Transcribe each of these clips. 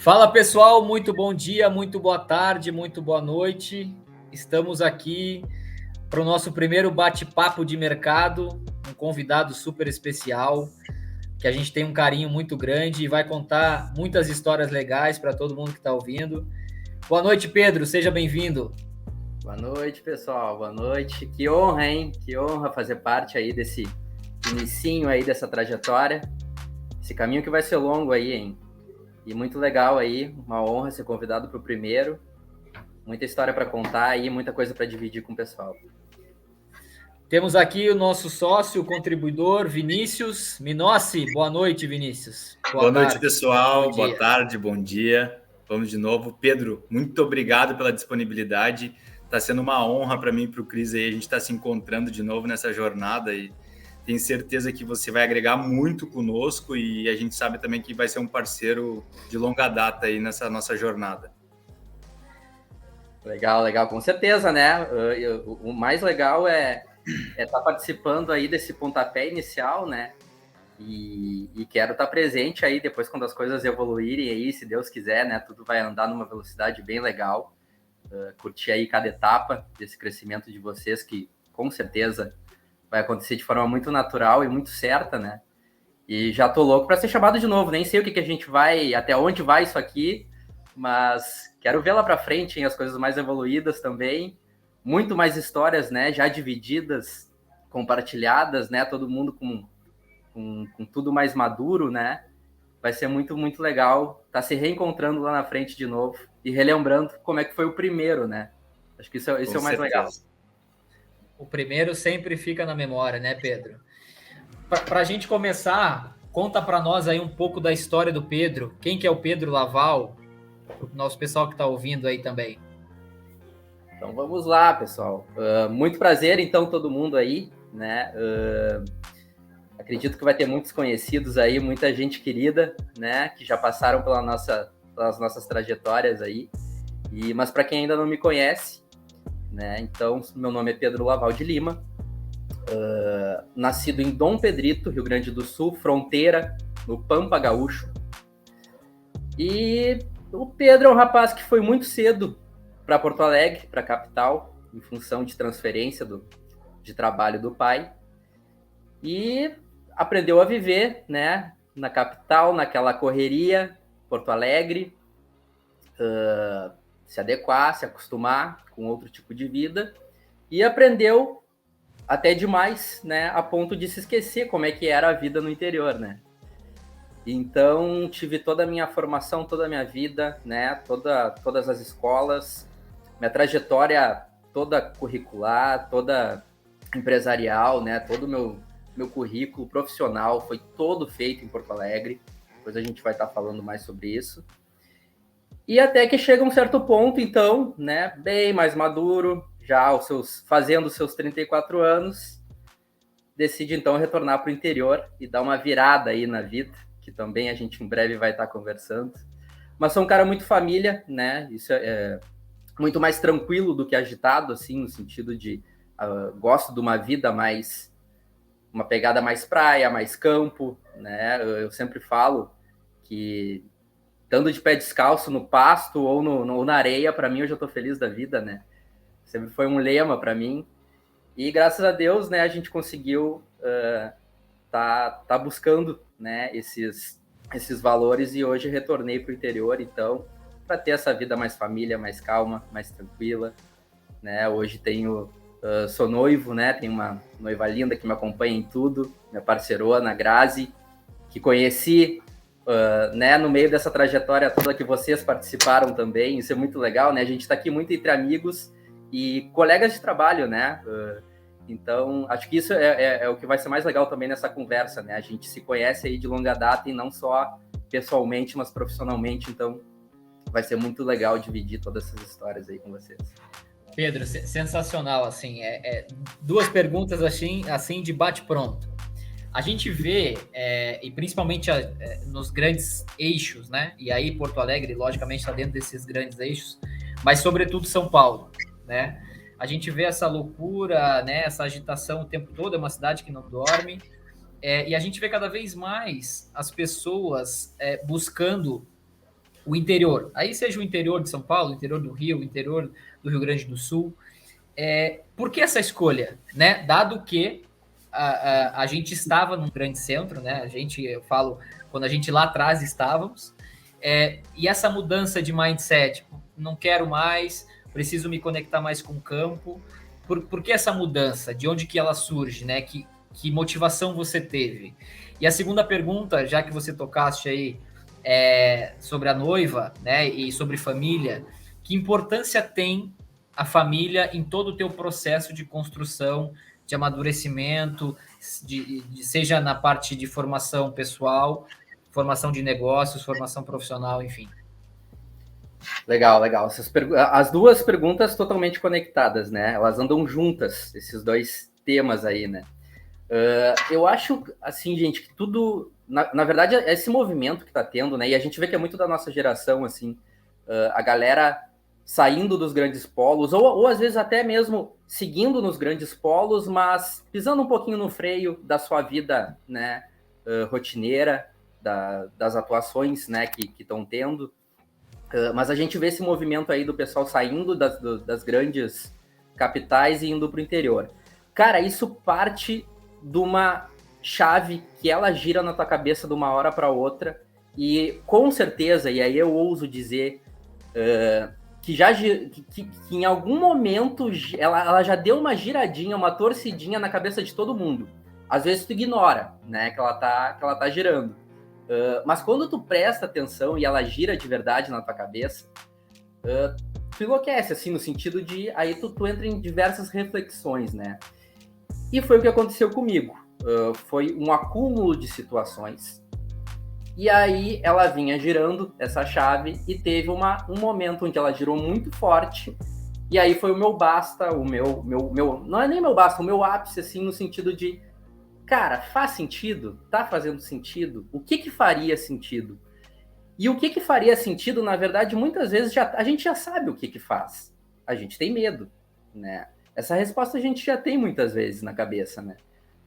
Fala pessoal, muito bom dia, muito boa tarde, muito boa noite. Estamos aqui para o nosso primeiro bate-papo de mercado, um convidado super especial, que a gente tem um carinho muito grande e vai contar muitas histórias legais para todo mundo que está ouvindo. Boa noite, Pedro, seja bem-vindo. Boa noite, pessoal, boa noite. Que honra, hein? Que honra fazer parte aí desse inicinho aí dessa trajetória. Esse caminho que vai ser longo aí, hein? E muito legal aí, uma honra ser convidado para o primeiro. Muita história para contar aí, muita coisa para dividir com o pessoal. Temos aqui o nosso sócio, contribuidor, Vinícius Minossi. Boa noite, Vinícius. Boa noite, pessoal. Boa tarde, bom dia. Vamos de novo. Pedro, muito obrigado pela disponibilidade. Está sendo uma honra para mim e para o Cris aí. A gente está se encontrando de novo nessa jornada e tenho certeza que você vai agregar muito conosco e a gente sabe também que vai ser um parceiro de longa data aí nessa nossa jornada. Legal, com certeza, né? O mais legal é estar participando aí desse pontapé inicial, né? E quero estar presente aí depois quando as coisas evoluírem aí, se Deus quiser, né? Tudo vai andar numa velocidade bem legal. Curtir aí cada etapa desse crescimento de vocês, que com certeza vai acontecer de forma muito natural e muito certa, né? E já tô louco para ser chamado de novo. Nem sei o que a gente vai, até onde vai isso aqui, mas quero ver lá para frente, hein, as coisas mais evoluídas também. Muito mais histórias, né? Já divididas, compartilhadas, né? Todo mundo com tudo mais maduro, né? Vai ser muito, muito legal estar se reencontrando lá na frente de novo e relembrando como é que foi o primeiro, né? Acho que isso é o mais legal. O primeiro sempre fica na memória, né, Pedro? Para a gente começar, conta para nós aí um pouco da história do Pedro. Quem que é o Pedro Laval? O nosso pessoal que está ouvindo aí também. Então vamos lá, pessoal. Muito prazer, então, todo mundo aí, né? Acredito que vai ter muitos conhecidos aí, muita gente querida, né? Que já passaram pelas nossas trajetórias aí. Mas para quem ainda não me conhece, né? Então, meu nome é Pedro Laval de Lima, nascido em Dom Pedrito, Rio Grande do Sul, fronteira, no Pampa Gaúcho. E o Pedro é um rapaz que foi muito cedo para Porto Alegre, para a capital, em função de transferência de trabalho do pai. E aprendeu a viver, né, na capital, naquela correria, Porto Alegre, se adequar, se acostumar com outro tipo de vida, e aprendeu até demais, né, a ponto de se esquecer como é que era a vida no interior, né. Então, tive toda a minha formação, toda a minha vida, né, todas as escolas, minha trajetória toda curricular, toda empresarial, né, todo o meu currículo profissional foi todo feito em Porto Alegre. Depois a gente vai estar falando mais sobre isso. E até que chega um certo ponto, então, né, bem mais maduro, já fazendo os seus 34 anos, decide então retornar para o interior e dar uma virada aí na vida, que também a gente em breve vai estar conversando. Mas sou um cara muito família, né? Isso é muito mais tranquilo do que agitado, assim, no sentido de gosto de uma vida mais, uma pegada mais praia, mais campo, né? Eu sempre falo que estando de pé descalço no pasto ou na areia, para mim eu já estou feliz da vida, né? Sempre foi um lema para mim. E graças a Deus, né, a gente conseguiu tá buscando, né, esses valores, e hoje retornei para o interior, então, para ter essa vida mais família, mais calma, mais tranquila, né? Hoje sou noivo, né? Tenho uma noiva linda que me acompanha em tudo, minha parceirona, Grazi, que conheci, né, no meio dessa trajetória toda que vocês participaram também. Isso é muito legal, né? A gente está aqui muito entre amigos e colegas de trabalho, né? Então, acho que isso é o que vai ser mais legal também nessa conversa, né? A gente se conhece aí de longa data e não só pessoalmente, mas profissionalmente. Então, vai ser muito legal dividir todas essas histórias aí com vocês. Pedro, sensacional, assim, duas perguntas assim de bate-pronto. A gente vê, e principalmente nos grandes eixos, né? E aí Porto Alegre, logicamente, está dentro desses grandes eixos, mas sobretudo São Paulo, né? A gente vê essa loucura, né? Essa agitação o tempo todo, é uma cidade que não dorme, e a gente vê cada vez mais as pessoas buscando o interior. Aí seja o interior de São Paulo, o interior do Rio, o interior do Rio Grande do Sul. Por que essa escolha, né? Dado que a gente estava num grande centro, né? Eu falo, quando a gente lá atrás estávamos, e essa mudança de mindset, não quero mais, preciso me conectar mais com o campo. Por que essa mudança? De onde que ela surge, né? Que motivação você teve? E a segunda pergunta, já que você tocaste aí sobre a noiva, né? E sobre família, que importância tem a família em todo o teu processo de construção, de amadurecimento, seja na parte de formação pessoal, formação de negócios, formação profissional, enfim. Legal. As duas perguntas totalmente conectadas, né? Elas andam juntas, esses dois temas aí, né? Eu acho, assim, gente, que tudo... Na verdade, esse movimento que tá tendo, né? E a gente vê que é muito da nossa geração, assim, a galera saindo dos grandes polos, ou às vezes até mesmo seguindo nos grandes polos, mas pisando um pouquinho no freio da sua vida, né, rotineira, das atuações, né, que estão tendo. Mas a gente vê esse movimento aí do pessoal saindo das grandes capitais e indo para o interior. Cara, isso parte de uma chave que ela gira na tua cabeça de uma hora para outra, e com certeza, e aí eu ouso dizer... que em algum momento ela já deu uma giradinha, uma torcidinha na cabeça de todo mundo. Às vezes tu ignora, né, que ela tá girando. Mas quando tu presta atenção e ela gira de verdade na tua cabeça, tu enlouquece, assim, no sentido de... Aí tu entra em diversas reflexões, né? E foi o que aconteceu comigo. Foi um acúmulo de situações. E aí ela vinha girando essa chave e teve um momento onde ela girou muito forte. E aí foi o meu basta, o meu não é nem meu basta, o meu ápice, assim, no sentido de, cara, faz sentido? Tá fazendo sentido? O que faria sentido? E o que faria sentido, na verdade, muitas vezes a gente já sabe o que faz. A gente tem medo, né? Essa resposta a gente já tem muitas vezes na cabeça, né?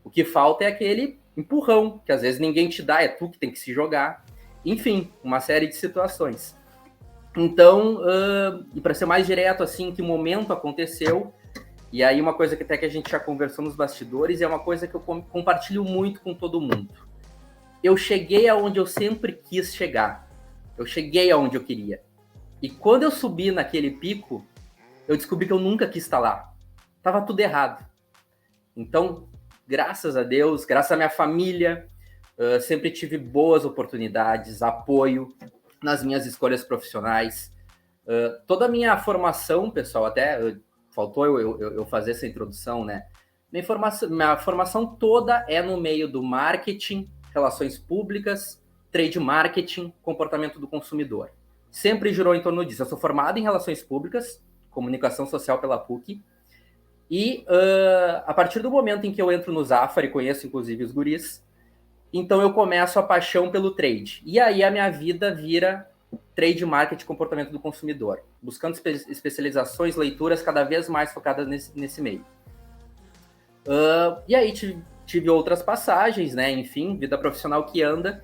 O que falta é aquele empurrão, que às vezes ninguém te dá, é tu que tem que se jogar. Enfim, uma série de situações. Então, e para ser mais direto, assim, que momento aconteceu, e aí uma coisa que até que a gente já conversou nos bastidores, é uma coisa que eu compartilho muito com todo mundo. Eu cheguei aonde eu sempre quis chegar. Eu cheguei aonde eu queria. E quando eu subi naquele pico, eu descobri que eu nunca quis estar lá. Tava tudo errado. Então, graças a Deus, graças à minha família, sempre tive boas oportunidades, apoio nas minhas escolhas profissionais. Toda a minha formação, pessoal, até faltou eu fazer essa introdução, né? Minha formação toda é no meio do marketing, relações públicas, trade marketing, comportamento do consumidor. Sempre girou em torno disso. Eu sou formado em relações públicas, comunicação social pela PUC, e a partir do momento em que eu entro no Zafari, conheço inclusive os guris, então eu começo a paixão pelo trade. E aí a minha vida vira trade marketing, comportamento do consumidor, buscando especializações, leituras cada vez mais focadas nesse meio. E aí tive outras passagens, né? Enfim, vida profissional que anda.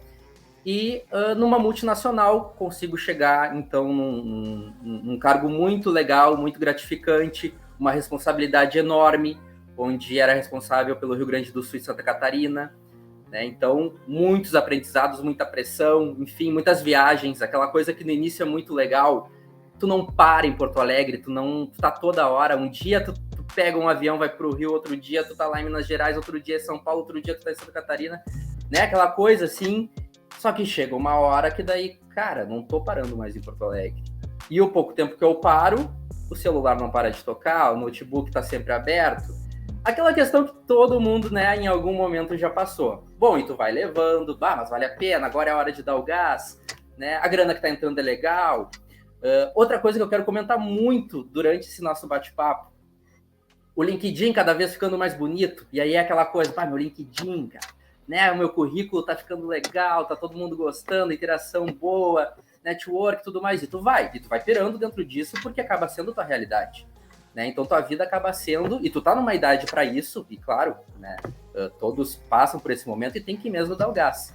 E numa multinacional consigo chegar, então, num cargo muito legal, muito gratificante, uma responsabilidade enorme, onde era responsável pelo Rio Grande do Sul e Santa Catarina, né? Então, muitos aprendizados, muita pressão, enfim, muitas viagens, aquela coisa que no início é muito legal, tu não para em Porto Alegre, tu tá toda hora, um dia tu pega um avião, vai pro Rio, outro dia tu tá lá em Minas Gerais, outro dia é São Paulo, outro dia tu tá em Santa Catarina, né? Aquela coisa assim, só que chega uma hora que daí, cara, não tô parando mais em Porto Alegre. E o pouco tempo que eu paro, o celular não para de tocar, o notebook tá sempre aberto. Aquela questão que todo mundo, né, em algum momento já passou. Bom, e tu vai levando, mas vale a pena, agora é a hora de dar o gás, né? A grana que tá entrando é legal. Outra coisa que eu quero comentar muito durante esse nosso bate-papo, o LinkedIn cada vez ficando mais bonito, e aí é aquela coisa, meu LinkedIn, cara, né, o meu currículo tá ficando legal, tá todo mundo gostando, interação boa, network, tudo mais, e tu vai pirando dentro disso porque acaba sendo tua realidade, né? Então tua vida acaba sendo, e tu tá numa idade para isso, e claro, né, todos passam por esse momento e tem que mesmo dar o gás.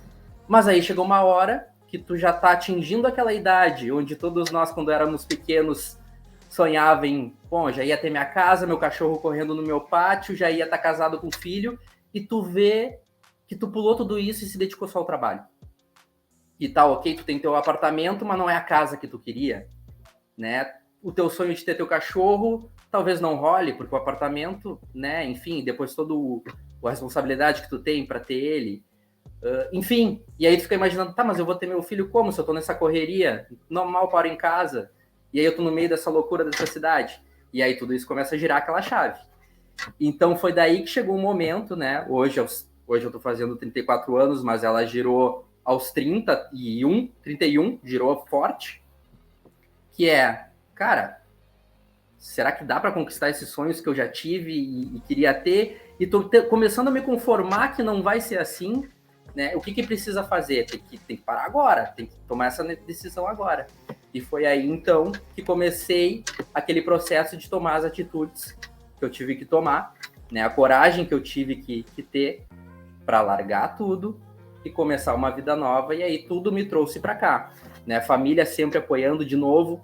Mas aí chegou uma hora que tu já tá atingindo aquela idade onde todos nós, quando éramos pequenos, sonhava em, bom, já ia ter minha casa, meu cachorro correndo no meu pátio, já ia estar casado com filho, e tu vê que tu pulou tudo isso e se dedicou só ao trabalho. E tá, ok, tu tem teu apartamento, mas não é a casa que tu queria, né? O teu sonho de ter teu cachorro talvez não role, porque o apartamento, né, enfim, depois toda a responsabilidade que tu tem para ter ele, enfim, e aí tu fica imaginando, tá, mas eu vou ter meu filho como se eu tô nessa correria, não mal paro em casa, e aí eu tô no meio dessa loucura dessa cidade, e aí tudo isso começa a girar aquela chave. Então foi daí que chegou um momento, né, hoje eu tô fazendo 34 anos, mas ela girou aos 31, girou forte, que é, cara, será que dá para conquistar esses sonhos que eu já tive e queria ter? E tô começando a me conformar que não vai ser assim, né? O que precisa fazer? Tem que parar agora, tem que tomar essa decisão agora. E foi aí, então, que comecei aquele processo de tomar as atitudes que eu tive que tomar, né? A coragem que eu tive que ter para largar tudo e começar uma vida nova. E aí tudo me trouxe para cá, né? Família sempre apoiando de novo.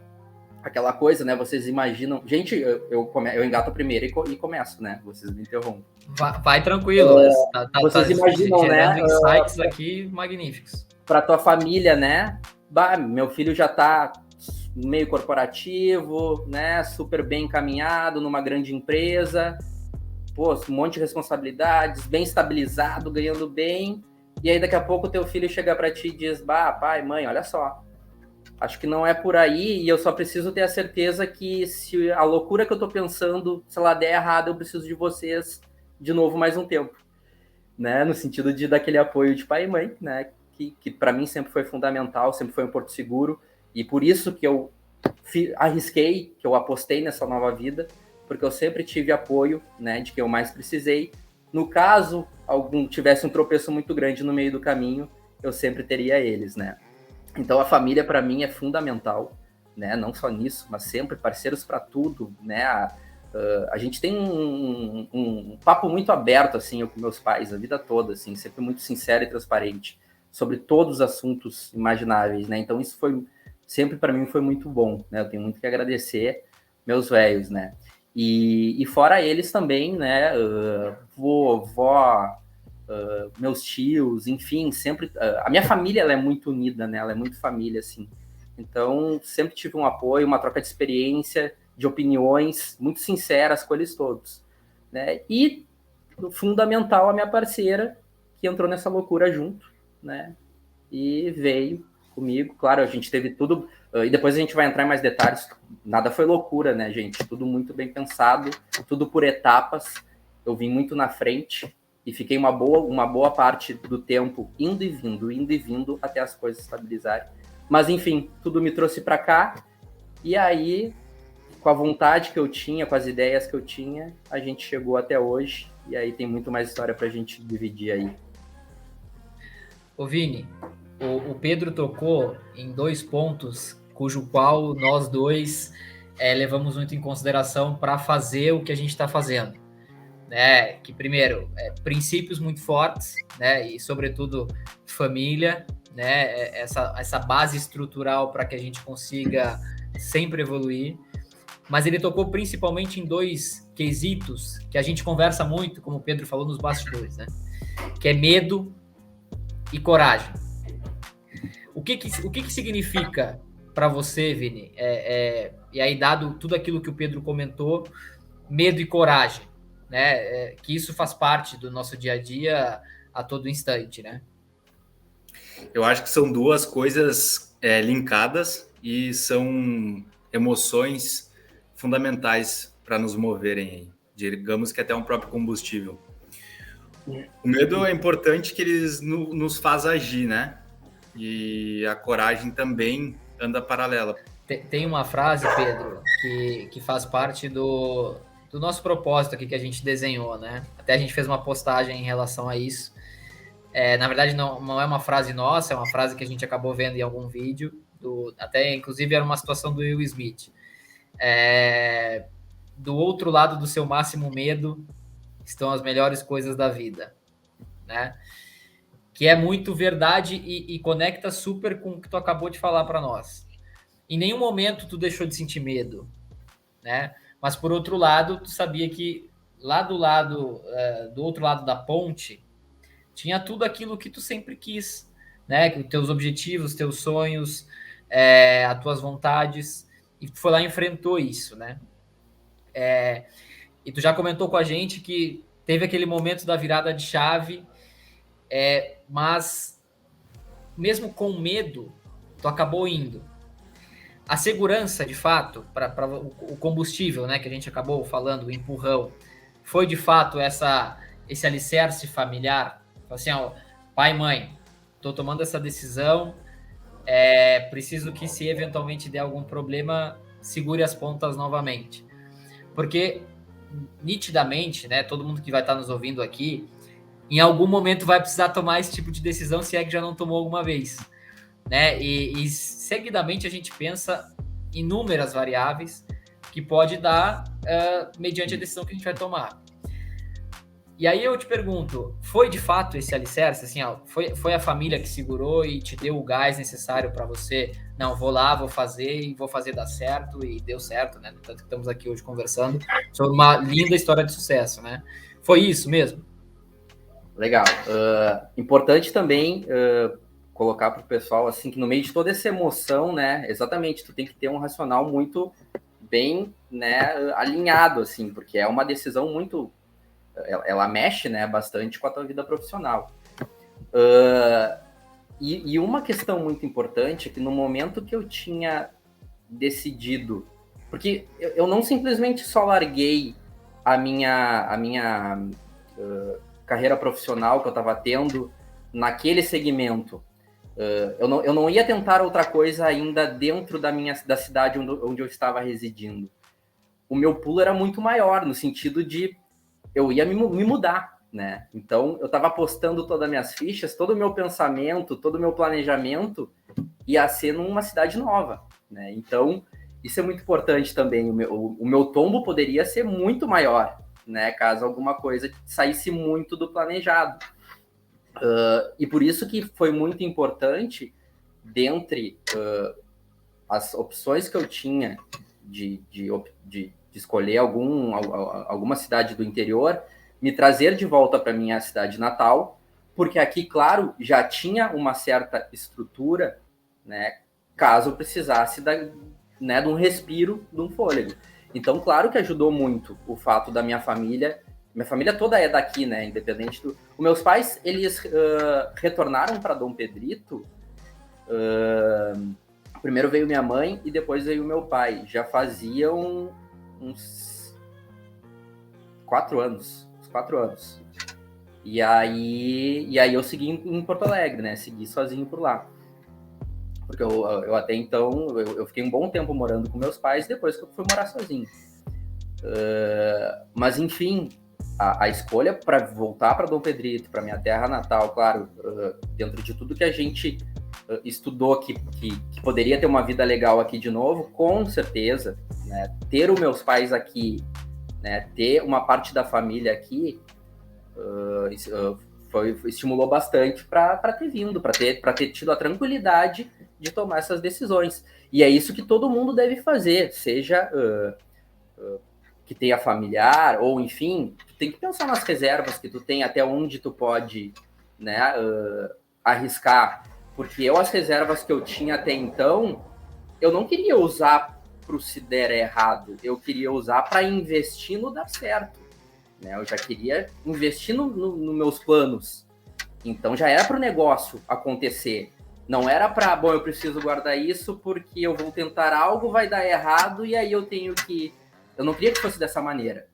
Aquela coisa, né? Vocês imaginam... Gente, eu engato primeiro e começo, né? Vocês me interrompem. Vai tranquilo. Vocês imaginam, gerando né? Insights aqui magníficos. Para tua família, né? Bah, meu filho já tá meio corporativo, né? Super bem encaminhado numa grande empresa. Pô, um monte de responsabilidades, bem estabilizado, ganhando bem. E aí, daqui a pouco, teu filho chega para ti e diz, bah, pai, mãe, olha só. Acho que não é por aí e eu só preciso ter a certeza que se a loucura que eu tô pensando, se ela der errado, eu preciso de vocês de novo mais um tempo, né? No sentido daquele apoio de pai e mãe, né? Que para mim sempre foi fundamental, sempre foi um porto seguro e por isso que eu arrisquei, que eu apostei nessa nova vida, porque eu sempre tive apoio, né? De quem eu mais precisei. No caso, algum tivesse um tropeço muito grande no meio do caminho, eu sempre teria eles, né? Então a família para mim é fundamental, né? Não só nisso, mas sempre parceiros para tudo, né? A gente tem um papo muito aberto assim, eu com meus pais a vida toda, assim, sempre muito sincero e transparente sobre todos os assuntos imagináveis, né? Então isso foi sempre para mim foi muito bom, né? Eu tenho muito que agradecer meus velhos, né? E fora eles também, né? Vovó, meus tios, enfim, sempre... a minha família, ela é muito unida, né? Ela é muito família, assim. Então, sempre tive um apoio, uma troca de experiência, de opiniões, muito sinceras com eles todos, né? E, fundamental, a minha parceira, que entrou nessa loucura junto, né? E veio comigo. Claro, a gente teve tudo... e depois a gente vai entrar em mais detalhes. Nada foi loucura, né, gente? Tudo muito bem pensado, tudo por etapas. Eu vim muito na frente, e fiquei uma boa parte do tempo indo e vindo até as coisas estabilizarem. Mas, enfim, tudo me trouxe para cá. E aí, com a vontade que eu tinha, com as ideias que eu tinha, a gente chegou até hoje. E aí tem muito mais história para a gente dividir aí. Ô Vini, o Pedro tocou em 2 pontos, cujo qual nós dois levamos muito em consideração para fazer o que a gente está fazendo. Né, que primeiro, princípios muito fortes, né, e sobretudo família, né, essa base estrutural para que a gente consiga sempre evoluir, mas ele tocou principalmente em 2 quesitos que a gente conversa muito, como o Pedro falou nos bastidores, né, que é medo e coragem. O que significa para você, Vini, e aí dado tudo aquilo que o Pedro comentou, medo e coragem? Né, que isso faz parte do nosso dia a dia a todo instante, né? Eu acho que são 2 coisas linkadas e são emoções fundamentais para nos moverem aí. Digamos que até um próprio combustível. O medo é importante que eles nos faz agir, né? E a coragem também anda paralela. Tem uma frase, Pedro, que faz parte do nosso propósito aqui que a gente desenhou, né? Até a gente fez uma postagem em relação a isso. Na verdade, não é uma frase nossa, é uma frase que a gente acabou vendo em algum vídeo. Até, inclusive, era uma situação do Will Smith. Do outro lado do seu máximo medo estão as melhores coisas da vida, né? que é muito verdade e conecta super com o que tu acabou de falar para nós. Em nenhum momento tu deixou de sentir medo, né? Mas por outro lado, tu sabia que lá do lado, do outro lado da ponte, tinha tudo aquilo que tu sempre quis, né? Os teus objetivos, teus sonhos, as tuas vontades, e tu foi lá e enfrentou isso, né? E tu já comentou com a gente que teve aquele momento da virada de chave, mas mesmo com medo, tu acabou indo. A segurança, de fato, para o combustível, né, que a gente acabou falando, o empurrão, foi de fato esse alicerce familiar? Assim, ó, pai e mãe, estou tomando essa decisão, preciso que se eventualmente der algum problema, segure as pontas novamente. Porque, nitidamente, né, todo mundo que vai estar nos ouvindo aqui, em algum momento vai precisar tomar esse tipo de decisão, se é que já não tomou alguma vez, né? E seguidamente a gente pensa inúmeras variáveis que pode dar mediante a decisão que a gente vai tomar. E aí eu te pergunto, foi de fato esse alicerce? Assim, ó, foi a família que segurou e te deu o gás necessário para você? Não, vou lá, vou fazer e vou fazer dar certo, e deu certo, né? Tanto que estamos aqui hoje conversando sobre uma linda história de sucesso, né? Foi isso mesmo? Legal. Importante também colocar para o pessoal assim que no meio de toda essa emoção, né? Exatamente, tu tem que ter um racional muito bem, né, alinhado, assim, porque é uma decisão muito, ela mexe, né, bastante com a tua vida profissional. E uma questão muito importante é que no momento que eu tinha decidido, porque eu não simplesmente só larguei a minha carreira profissional que eu estava tendo naquele segmento. Eu não ia tentar outra coisa ainda dentro da cidade onde eu estava residindo. O meu pulo era muito maior, no sentido de eu ia me mudar, né? Então, eu estava apostando todas as minhas fichas, todo o meu pensamento, todo o meu planejamento ia ser numa cidade nova, né? Então, isso é muito importante também. O meu tombo poderia ser muito maior, né? Caso alguma coisa saísse muito do planejado. E por isso que foi muito importante, dentre as opções que eu tinha de escolher alguma cidade do interior, me trazer de volta para minha cidade natal, porque aqui, claro, já tinha uma certa estrutura, né, caso eu precisasse né, de um respiro, de um fôlego. Então, claro que ajudou muito o fato da minha família toda é daqui, né, independente do... Os meus pais, eles retornaram para Dom Pedrito, primeiro veio minha mãe e depois veio meu pai. Já faziam uns 4 anos. E aí eu segui em Porto Alegre, né? Segui sozinho por lá. Porque eu até então, eu fiquei um bom tempo morando com meus pais, depois que eu fui morar sozinho. Mas enfim, a escolha para voltar para Dom Pedrito, para minha terra natal, claro, dentro de tudo que a gente estudou que poderia ter uma vida legal aqui de novo, com certeza, né? Ter os meus pais aqui, né? Ter uma parte da família aqui, estimulou bastante para ter vindo, para ter tido a tranquilidade de tomar essas decisões. E é isso que todo mundo deve fazer, seja que tenha familiar, ou enfim, tu tem que pensar nas reservas que tu tem, até onde tu pode, né, arriscar. Porque as reservas que eu tinha até então, eu não queria usar para se der errado, eu queria usar para investir no dar certo. Né? Eu já queria investir nos meus planos. Então já era para o negócio acontecer. Não era para, bom, eu preciso guardar isso porque eu vou tentar algo, vai dar errado e aí eu tenho que... Eu não queria que fosse dessa maneira.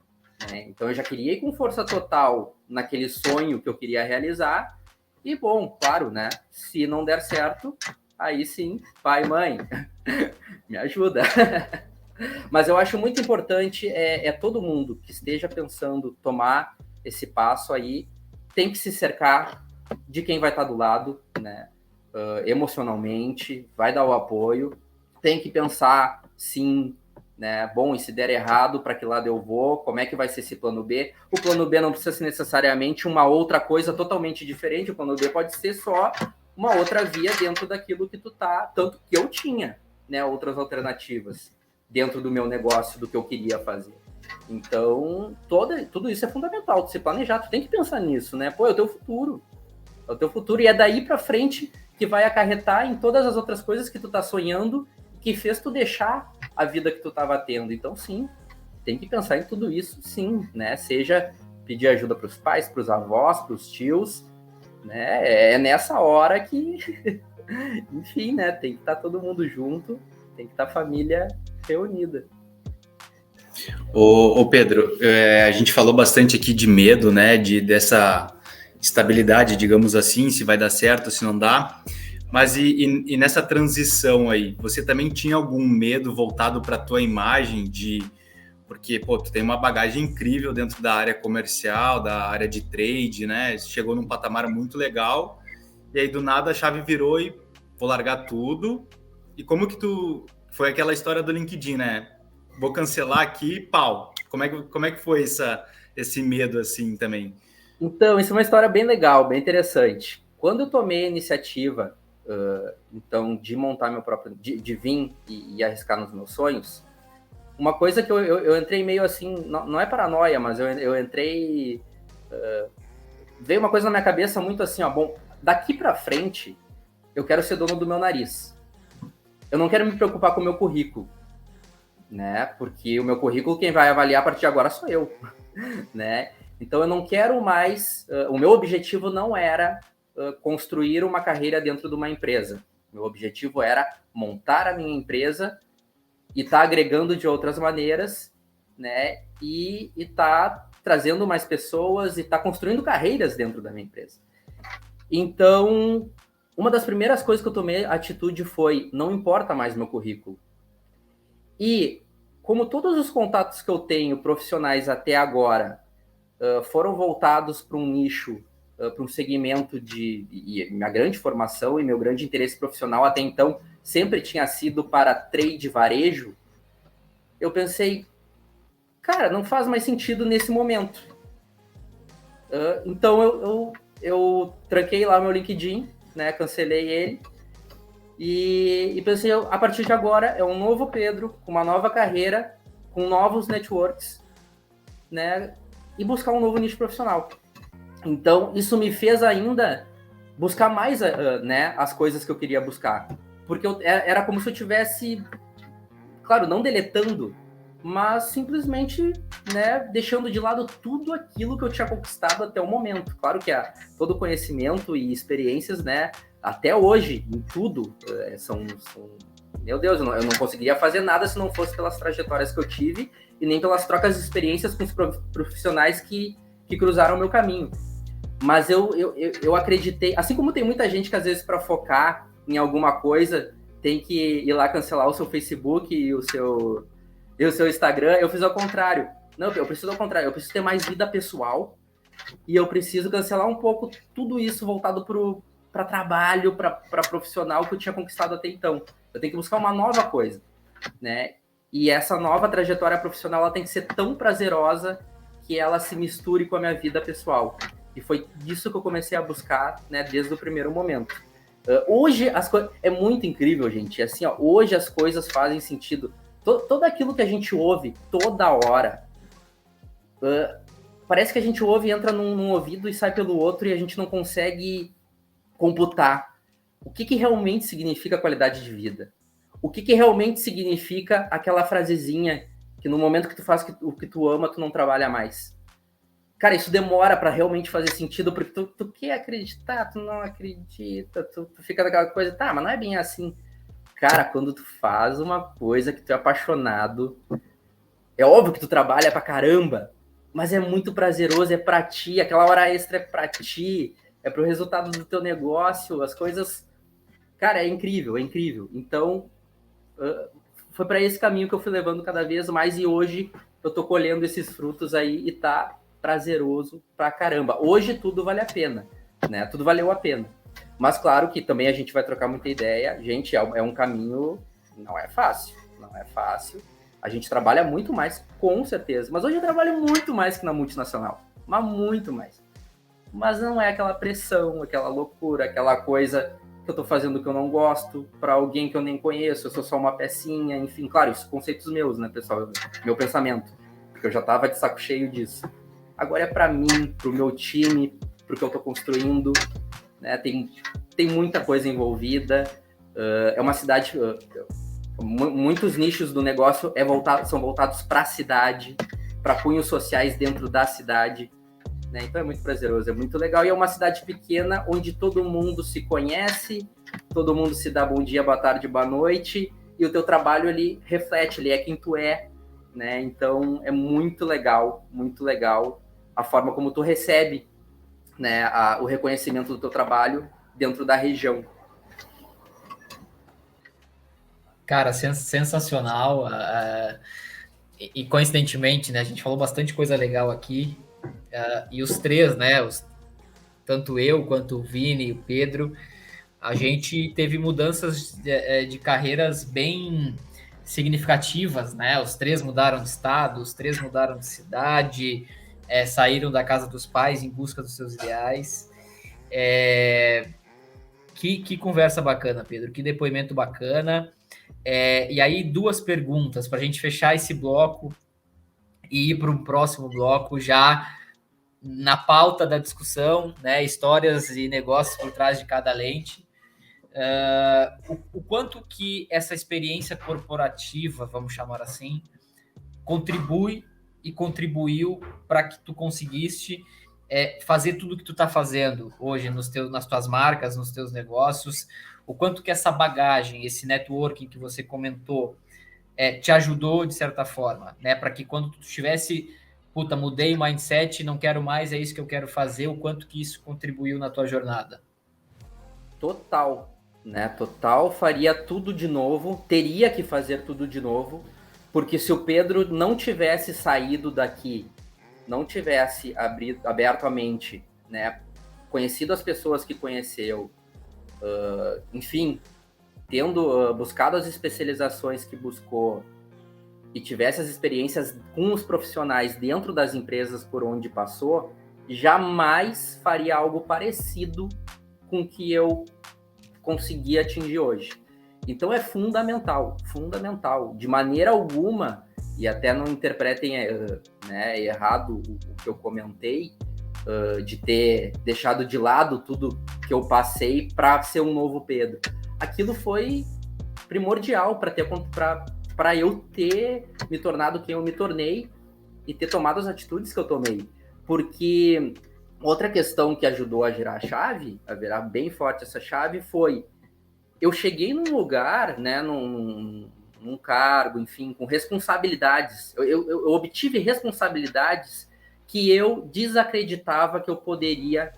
Né? Então eu já queria ir com força total naquele sonho que eu queria realizar. E bom, claro, né? Se não der certo, aí sim, pai e mãe, me ajuda. Mas eu acho muito importante todo mundo que esteja pensando tomar esse passo aí, tem que se cercar de quem vai estar do lado, né? Emocionalmente, vai dar o apoio, tem que pensar, sim, né? Bom, e se der errado, para que lado eu vou? Como é que vai ser esse plano B? O plano B não precisa ser necessariamente uma outra coisa totalmente diferente. O plano B pode ser só uma outra via dentro daquilo que tu tá, tanto que eu tinha, né, outras alternativas dentro do meu negócio, do que eu queria fazer. Então, tudo isso é fundamental, tu se planejar, tu tem que pensar nisso, né? Pô, é o teu futuro. É o teu futuro, e é daí para frente que vai acarretar em todas as outras coisas que tu tá sonhando, que fez tu deixar a vida que tu tava tendo. Então, sim, tem que pensar em tudo isso, sim, né? Seja pedir ajuda para os pais, para os avós, para os tios, né? É nessa hora que, enfim, né? Tem que estar todo mundo junto, tem que estar a família reunida. Ô Pedro, a gente falou bastante aqui de medo, né? Dessa estabilidade, digamos assim, se vai dar certo, se não dá. Mas e nessa transição aí, você também tinha algum medo voltado para a tua imagem porque, pô, tu tem uma bagagem incrível dentro da área comercial, da área de trade, né? Chegou num patamar muito legal, e aí do nada a chave virou e vou largar tudo. E como que foi aquela história do LinkedIn, né? Vou cancelar aqui, pau. Como é que foi esse medo assim também? Então, isso é uma história bem legal, bem interessante. Quando eu tomei a iniciativa, então, de montar meu próprio, de vir e arriscar nos meus sonhos, uma coisa que eu entrei meio assim, não é paranoia, mas eu entrei, veio uma coisa na minha cabeça muito assim, ó, bom, daqui para frente, eu quero ser dono do meu nariz. Eu não quero me preocupar com o meu currículo, né? Porque o meu currículo, quem vai avaliar a partir de agora sou eu, né? Então, eu não quero mais... o meu objetivo não era construir uma carreira dentro de uma empresa. Meu objetivo era montar a minha empresa e estar agregando de outras maneiras, né? E estar trazendo mais pessoas e estar construindo carreiras dentro da minha empresa. Então, uma das primeiras coisas que eu tomei atitude foi: não importa mais meu currículo. E, como todos os contatos que eu tenho profissionais até agora foram voltados para um nicho, para um segmento e minha grande formação e meu grande interesse profissional até então sempre tinha sido para trade varejo, eu pensei, cara, não faz mais sentido nesse momento. Então eu tranquei lá meu LinkedIn, né, cancelei ele e pensei, a partir de agora é um novo Pedro, com uma nova carreira, com novos networks, né, e buscar um novo nicho profissional. Então, isso me fez ainda buscar mais né, as coisas que eu queria buscar. Porque era como se eu tivesse, claro, não deletando, mas simplesmente, né, deixando de lado tudo aquilo que eu tinha conquistado até o momento. Claro que todo conhecimento e experiências, né, até hoje, em tudo, são... Meu Deus, eu não conseguiria fazer nada se não fosse pelas trajetórias que eu tive e nem pelas trocas de experiências com os profissionais que cruzaram o meu caminho. Mas eu acreditei, assim como tem muita gente que às vezes para focar em alguma coisa tem que ir lá cancelar o seu Facebook e o seu Instagram, eu fiz ao contrário. Não, eu preciso ao contrário, eu preciso ter mais vida pessoal e eu preciso cancelar um pouco tudo isso voltado para trabalho, para profissional que eu tinha conquistado até então. Eu tenho que buscar uma nova coisa, né? E essa nova trajetória profissional ela tem que ser tão prazerosa que ela se misture com a minha vida pessoal. E foi isso que eu comecei a buscar, né, desde o primeiro momento. Hoje as coisas... É muito incrível, gente. Assim, ó, hoje as coisas fazem sentido. Todo aquilo que a gente ouve toda hora, parece que a gente ouve, entra num ouvido e sai pelo outro e a gente não consegue computar o que realmente significa qualidade de vida. O que realmente significa aquela frasezinha que no momento que tu faz o que tu ama, tu não trabalha mais. Cara, isso demora para realmente fazer sentido, porque tu quer acreditar, tu não acredita, tu fica naquela coisa, tá, mas não é bem assim. Cara, quando tu faz uma coisa que tu é apaixonado, é óbvio que tu trabalha pra caramba, mas é muito prazeroso, é pra ti, aquela hora extra é pra ti, é pro resultado do teu negócio, as coisas... Cara, é incrível, é incrível. Então, foi para esse caminho que eu fui levando cada vez mais e hoje eu tô colhendo esses frutos aí e tá prazeroso pra caramba. Hoje tudo vale a pena, né? Tudo valeu a pena. Mas claro que também a gente vai trocar muita ideia. Gente, é um caminho... Não é fácil. A gente trabalha muito mais, com certeza. Mas hoje eu trabalho muito mais que na multinacional. Mas muito mais. Mas não é aquela pressão, aquela loucura, aquela coisa que eu tô fazendo que eu não gosto, para alguém que eu nem conheço, eu sou só uma pecinha, enfim. Claro, isso conceitos meus, né, pessoal? Meu pensamento. Porque eu já tava de saco cheio disso. Agora é para mim, pro meu time, pro que eu tô construindo, né? Tem muita coisa envolvida. É uma cidade... muitos nichos do negócio são voltados para a cidade, para cunhos sociais dentro da cidade, né? Então é muito prazeroso, é muito legal. E é uma cidade pequena onde todo mundo se conhece, todo mundo se dá bom dia, boa tarde, boa noite, e o teu trabalho ele reflete, ele é quem tu é, né? Então é muito legal a forma como tu recebe, né, o reconhecimento do teu trabalho dentro da região. Cara, sensacional. E coincidentemente, né, a gente falou bastante coisa legal aqui. E os três, né, tanto eu quanto o Vini e o Pedro, a gente teve mudanças de carreiras bem significativas, né? Os três mudaram de estado, os três mudaram de cidade, saíram da casa dos pais em busca dos seus ideais. Que conversa bacana, Pedro, que depoimento bacana. E aí, duas perguntas para a gente fechar esse bloco e ir para um próximo bloco já na pauta da discussão, né? Histórias e negócios por trás de cada lente. O quanto que essa experiência corporativa, vamos chamar assim, contribui e contribuiu para que tu conseguiste fazer tudo que tu está fazendo hoje nas tuas marcas, nos teus negócios, o quanto que essa bagagem, esse networking que você comentou, te ajudou de certa forma, né? Para que quando tu estivesse, mudei o mindset, não quero mais, é isso que eu quero fazer, o quanto que isso contribuiu na tua jornada? Total, né? Total, faria tudo de novo, teria que fazer tudo de novo, porque se o Pedro não tivesse saído daqui, não tivesse aberto a mente, né? Conhecido as pessoas que conheceu, enfim, tendo buscado as especializações que buscou e tivesse as experiências com os profissionais dentro das empresas por onde passou, jamais faria algo parecido com o que eu consegui atingir hoje. Então é fundamental, de maneira alguma, e até não interpretem errado o que eu comentei, de ter deixado de lado tudo que eu passei para ser um novo Pedro. Aquilo foi primordial para eu ter me tornado quem eu me tornei e ter tomado as atitudes que eu tomei. Porque outra questão que ajudou a girar a chave, a virar bem forte essa chave, foi eu cheguei num lugar, né, num cargo, enfim, com responsabilidades. Eu obtive responsabilidades que eu desacreditava que eu poderia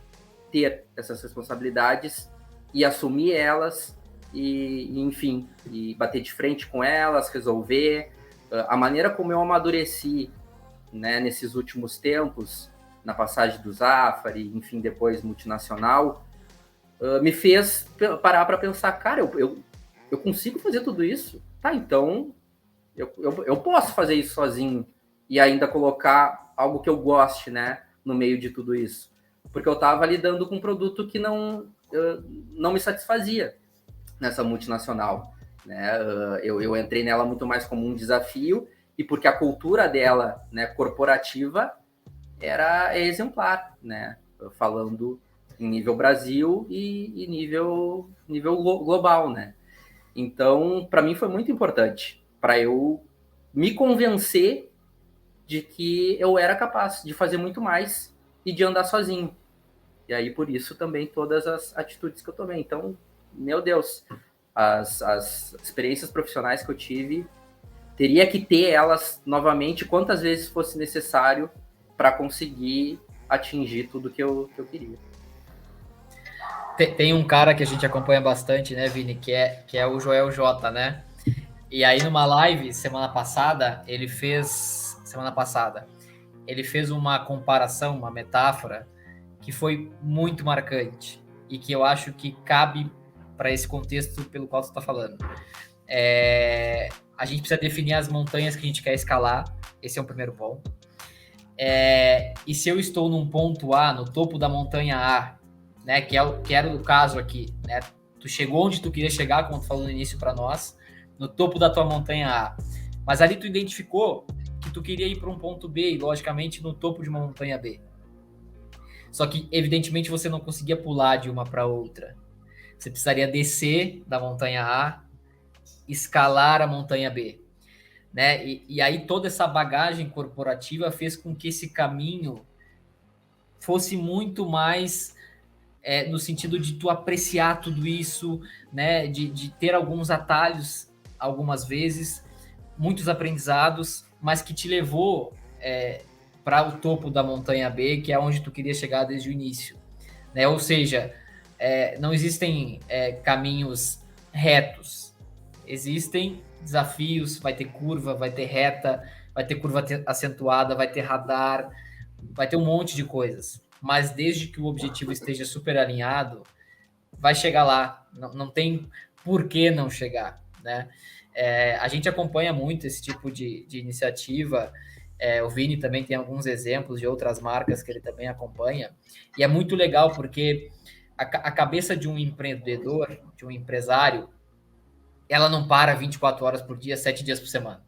ter essas responsabilidades e assumir elas e enfim, e bater de frente com elas, resolver. A maneira como eu amadureci, né, nesses últimos tempos, na passagem do Zafari, enfim, depois multinacional, me fez parar para pensar, cara, eu consigo fazer tudo isso? Tá, então eu posso fazer isso sozinho e ainda colocar algo que eu goste, né, no meio de tudo isso. Porque eu estava lidando com um produto que não me satisfazia nessa multinacional, né? Eu entrei nela muito mais como um desafio e porque a cultura dela, né, corporativa, é exemplar, né? Falando em nível Brasil e nível global, né? Então, para mim foi muito importante para eu me convencer de que eu era capaz de fazer muito mais e de andar sozinho. E aí, por isso, também todas as atitudes que eu tomei. Então, meu Deus, as experiências profissionais que eu tive, teria que ter elas novamente quantas vezes fosse necessário para conseguir atingir tudo que eu queria. Tem um cara que a gente acompanha bastante, né, Vini, que é o Joel J, né? E aí, numa live semana passada, ele fez uma comparação, uma metáfora que foi muito marcante e que eu acho que cabe para esse contexto pelo qual você está falando. a gente precisa definir as montanhas que a gente quer escalar. Esse é o primeiro ponto. E se eu estou num ponto A, no topo da montanha A, né, que era o caso aqui, né? Tu chegou onde tu queria chegar, como tu falou no início para nós, no topo da tua montanha A. Mas ali tu identificou que tu queria ir para um ponto B, e logicamente no topo de uma montanha B. Só que, evidentemente, você não conseguia pular de uma para outra. Você precisaria descer da montanha A, escalar a montanha B. Né? E aí toda essa bagagem corporativa fez com que esse caminho fosse muito mais no sentido de tu apreciar tudo isso, né? De ter alguns atalhos, algumas vezes, muitos aprendizados, mas que te levou para o topo da montanha B, que é onde tu queria chegar desde o início. Né? Ou seja, não existem caminhos retos, existem desafios, vai ter curva, vai ter reta, vai ter curva acentuada, vai ter radar, vai ter um monte de coisas. Mas desde que o objetivo esteja super alinhado, vai chegar lá. Não tem por que não chegar, né? A gente acompanha muito esse tipo de iniciativa. O Vini também tem alguns exemplos de outras marcas que ele também acompanha. E é muito legal porque a cabeça de um empreendedor, de um empresário, ela não para 24 horas por dia, 7 dias por semana,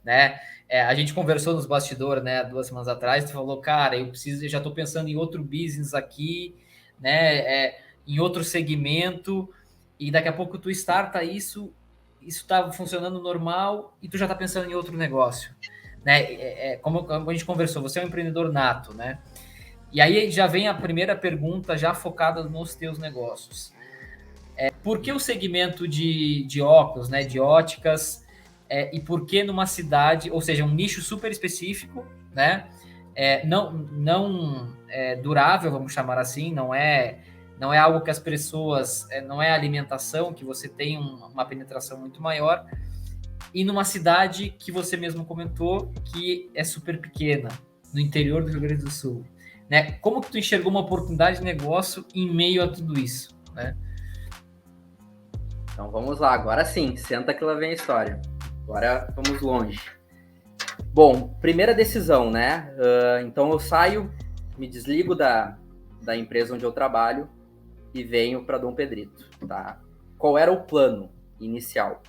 né? A gente conversou nos bastidores, né, 2 semanas atrás, tu falou, cara, eu já estou pensando em outro business aqui, né, em outro segmento, e daqui a pouco tu starta isso está funcionando normal, e tu já está pensando em outro negócio, né? Como a gente conversou, você é um empreendedor nato, né? E aí já vem a primeira pergunta, já focada nos teus negócios. Por que o segmento de óculos, né, de óticas, e por que numa cidade, ou seja, um nicho super específico, né, não durável, vamos chamar assim, não é algo que as pessoas, não é alimentação, que você tem uma penetração muito maior, e numa cidade que você mesmo comentou que é super pequena, no interior do Rio Grande do Sul, né? Como que tu enxergou uma oportunidade de negócio em meio a tudo isso, né? Então vamos lá, agora sim, senta que lá vem a história. Agora vamos longe. Bom, primeira decisão, né? Então eu saio, me desligo da empresa onde eu trabalho e venho para Dom Pedrito, tá? Qual era o plano inicial?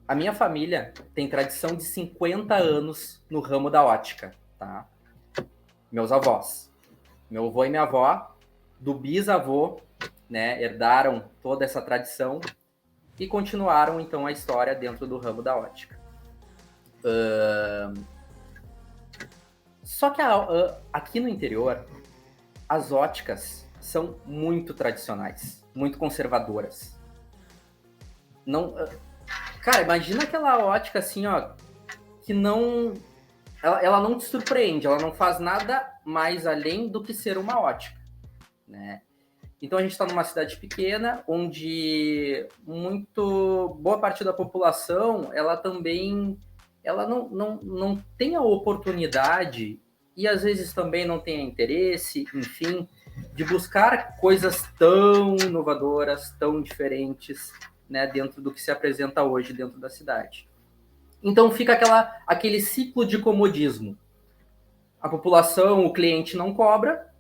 A minha família tem tradição de 50 anos no ramo da ótica, tá? Meus avós. Meu avô e minha avó, do bisavô, né, herdaram toda essa tradição e continuaram, então, a história dentro do ramo da ótica. Só que aqui no interior, as óticas são muito tradicionais, muito conservadoras. Não, cara, imagina aquela ótica assim, ó, que não... Ela não te surpreende, ela não faz nada mais além do que ser uma ótica, né? Então a gente está numa cidade pequena, onde boa parte da população, ela também, ela não tem a oportunidade e às vezes também não tem interesse, enfim, de buscar coisas tão inovadoras, tão diferentes, né, dentro do que se apresenta hoje dentro da cidade. Então fica aquele ciclo de comodismo. A população, o cliente não cobra,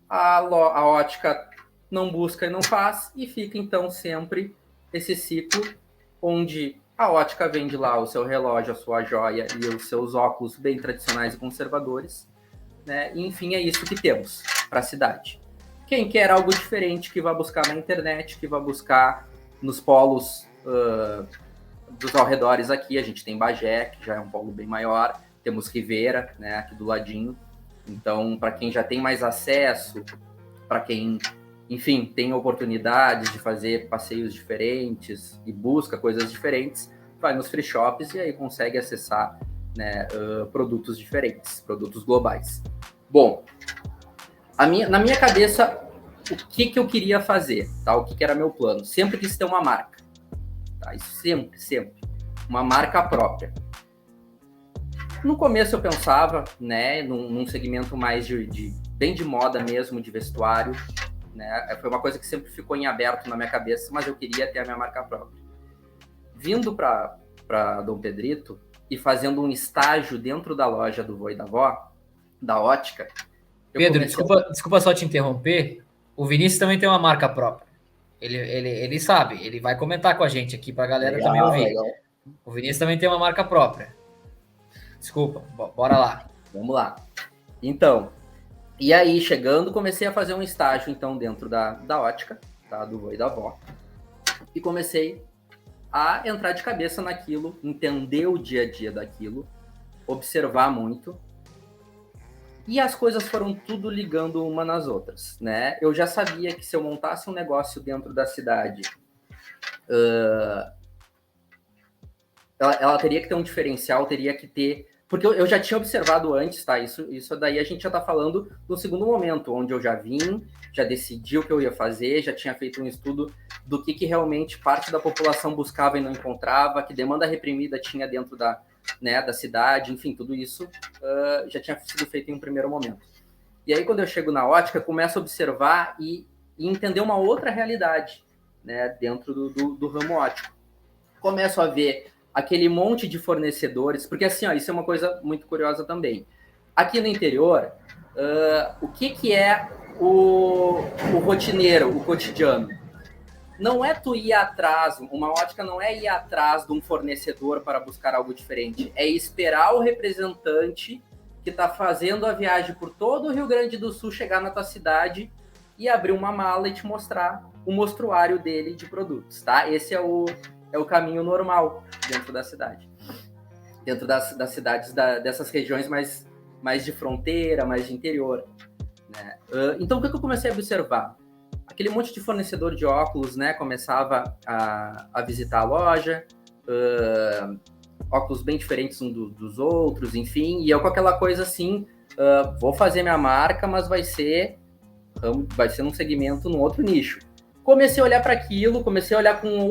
a ótica não busca e não faz, e fica então sempre esse ciclo onde a ótica vende lá o seu relógio, a sua joia e os seus óculos bem tradicionais e conservadores, né? E, enfim, é isso que temos para a cidade. Quem quer algo diferente, que vai buscar na internet, que vai buscar nos polos dos arredores aqui, a gente tem Bagé, que já é um polo bem maior, temos Rivera, né, aqui do ladinho. Então, para quem já tem mais acesso, para quem, enfim, tem oportunidades de fazer passeios diferentes e busca coisas diferentes, vai nos free shops e aí consegue acessar, né, produtos diferentes, produtos globais. Bom, na minha cabeça, o que eu queria fazer, tá? O que era meu plano? Sempre quis ter uma marca, tá? Isso sempre. Uma marca própria. No começo eu pensava, né, num segmento mais bem de moda mesmo, de vestuário, né? Foi uma coisa que sempre ficou em aberto na minha cabeça, mas eu queria ter a minha marca própria. Vindo para para Dom Pedrito e fazendo um estágio dentro da loja do vô e da vó, da ótica... Pedro, desculpa só te interromper. O Vinícius também tem uma marca própria. Ele sabe, ele vai comentar com a gente aqui para a galera também ouvir. Legal. O Vinícius também tem uma marca própria. Desculpa, bora lá. Vamos lá. Então, e aí, chegando, comecei a fazer um estágio, então, dentro da ótica, tá, do vô e da vó. E comecei a entrar de cabeça naquilo, entender o dia a dia daquilo, observar muito. E as coisas foram tudo ligando uma nas outras, né? Eu já sabia que se eu montasse um negócio dentro da cidade, ela teria que ter um diferencial, teria que ter... Porque eu já tinha observado antes, tá? Isso daí a gente já tá falando no segundo momento, onde eu já vim, já decidi o que eu ia fazer, já tinha feito um estudo do que realmente parte da população buscava e não encontrava, que demanda reprimida tinha dentro da cidade, enfim, tudo isso já tinha sido feito em um primeiro momento. E aí, quando eu chego na ótica, começo a observar e entender uma outra realidade, né, dentro do ramo ótico. Começo a ver aquele monte de fornecedores, porque assim, ó, isso é uma coisa muito curiosa também. Aqui no interior, o que é o rotineiro, o cotidiano? Não é tu ir atrás, uma ótica não é ir atrás de um fornecedor para buscar algo diferente, é esperar o representante que está fazendo a viagem por todo o Rio Grande do Sul chegar na tua cidade e abrir uma mala e te mostrar o mostruário dele de produtos, tá? Esse é o caminho normal dentro da cidade. Dentro das cidades dessas regiões mais de fronteira, mais de interior, né? Então, o que eu comecei a observar? Aquele monte de fornecedor de óculos, né, começava a visitar a loja, óculos bem diferentes uns dos outros, enfim, e eu com aquela coisa assim, vou fazer minha marca, mas vai ser num segmento, num outro nicho. Comecei a olhar para aquilo, comecei a olhar com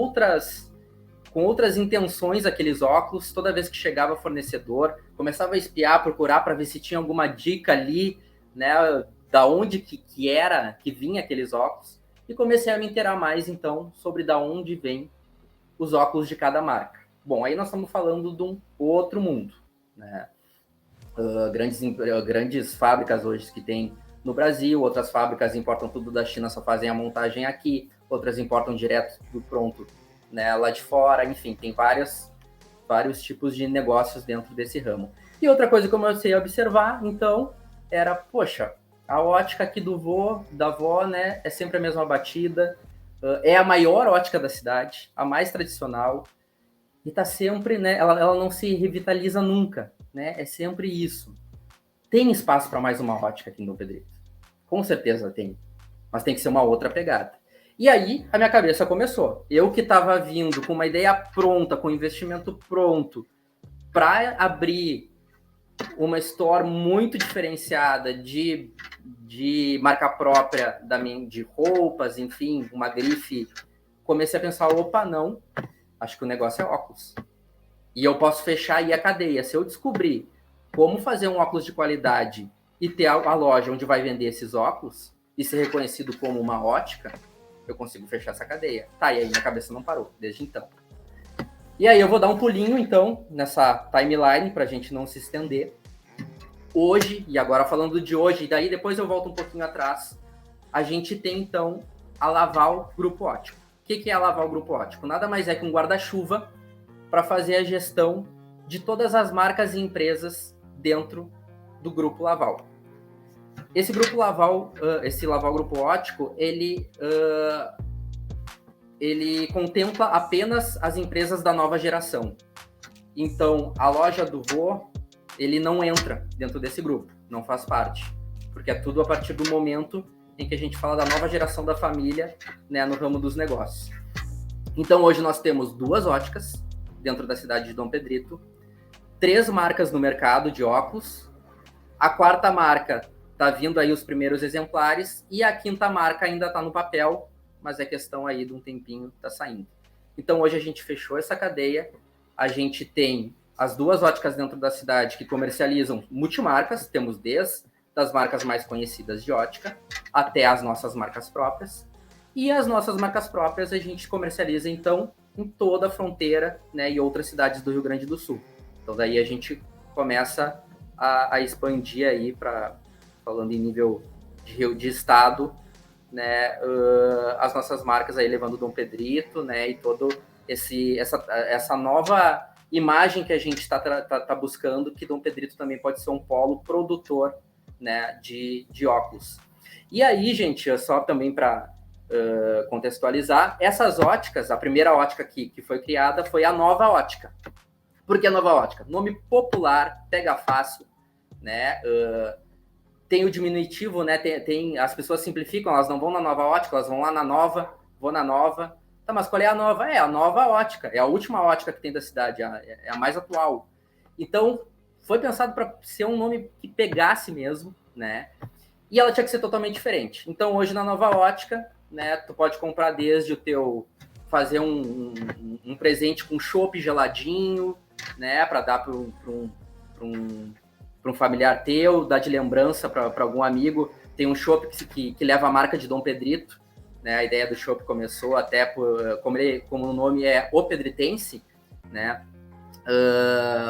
outras intenções aqueles óculos, toda vez que chegava fornecedor, começava a espiar, procurar para ver se tinha alguma dica ali, né, da onde que vinha aqueles óculos, e comecei a me inteirar mais, então, sobre da onde vem os óculos de cada marca. Bom, aí nós estamos falando de um outro mundo, né? Grandes fábricas hoje que tem no Brasil, outras fábricas importam tudo da China, só fazem a montagem aqui, outras importam direto do pronto, né, lá de fora, enfim, tem vários tipos de negócios dentro desse ramo. E outra coisa que eu comecei a observar, então, era, poxa, a ótica aqui do vô, da vó, né, é sempre a mesma batida, é a maior ótica da cidade, a mais tradicional, e tá sempre, né, ela não se revitaliza nunca, né, é sempre isso. Tem espaço para mais uma ótica aqui em Dom Pedrito? Com certeza tem, mas tem que ser uma outra pegada. E aí, a minha cabeça começou. Eu que estava vindo com uma ideia pronta, com investimento pronto, para abrir uma store muito diferenciada de marca própria de roupas, enfim, uma grife, comecei a pensar, opa, não, acho que o negócio é óculos. E eu posso fechar aí a cadeia. Se eu descobrir como fazer um óculos de qualidade e ter a loja onde vai vender esses óculos e ser reconhecido como uma ótica, eu consigo fechar essa cadeia. Tá, e aí minha cabeça não parou, desde então. E aí eu vou dar um pulinho, então, nessa timeline, pra gente não se estender. Hoje, e agora falando de hoje, e daí depois eu volto um pouquinho atrás, a gente tem, então, a Laval Grupo Ótico. O que é a Laval Grupo Ótico? Nada mais é que um guarda-chuva para fazer a gestão de todas as marcas e empresas dentro do Grupo Laval. Esse Grupo Laval, esse Laval Grupo Ótico, ele contempla apenas as empresas da nova geração. Então, a loja do vô, ele não entra dentro desse grupo, não faz parte, porque é tudo a partir do momento em que a gente fala da nova geração da família, né, no ramo dos negócios. Então, hoje nós temos 2 óticas dentro da cidade de Dom Pedrito, 3 marcas no mercado de óculos, a 4ª marca está vindo aí os primeiros exemplares, e a 5ª marca ainda está no papel, mas é questão aí de um tempinho, está saindo. Então, hoje a gente fechou essa cadeia, a gente tem as 2 óticas dentro da cidade que comercializam multimarcas, temos desde das marcas mais conhecidas de ótica, até as nossas marcas próprias, e as nossas marcas próprias a gente comercializa, então, em toda a fronteira, né, e outras cidades do Rio Grande do Sul. Então daí a gente começa a expandir aí falando em nível de estado, né, as nossas marcas aí levando Dom Pedrito, né, e todo essa nova imagem que a gente tá buscando, que Dom Pedrito também pode ser um polo produtor, né, de óculos. E aí, gente, só também para contextualizar, essas óticas, a primeira ótica que foi criada foi a Nova Ótica. Por que a Nova Ótica? Nome popular, pega fácil, né? Tem o diminutivo, né? As pessoas simplificam, elas não vão na Nova Ótica, elas vão lá na Nova, vou na Nova. Tá, mas qual é a Nova? É a Nova Ótica, é a última ótica que tem da cidade, é a mais atual. Então, foi pensado para ser um nome que pegasse mesmo, né? E ela tinha que ser totalmente diferente. Então, hoje na Nova Ótica, né, tu pode comprar desde fazer um presente com chopp geladinho, né, para dar para um familiar teu, dar de lembrança para algum amigo. Tem um chopp que leva a marca de Dom Pedrito, né? A ideia do chopp começou até como o nome é O Pedritense, né?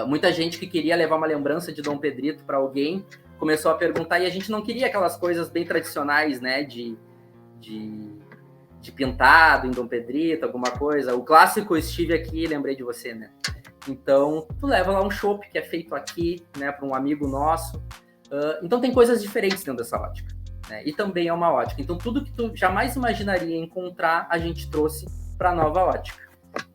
Muita gente que queria levar uma lembrança de Dom Pedrito para alguém começou a perguntar, e a gente não queria aquelas coisas bem tradicionais, né, de pintado em Dom Pedrito, alguma coisa. O clássico estive aqui, lembrei de você, né? Então, tu leva lá um chopp que é feito aqui, né, para um amigo nosso. Então, tem coisas diferentes dentro dessa ótica, né? E também é uma ótica. Então, tudo que tu jamais imaginaria encontrar, a gente trouxe para a Nova Ótica.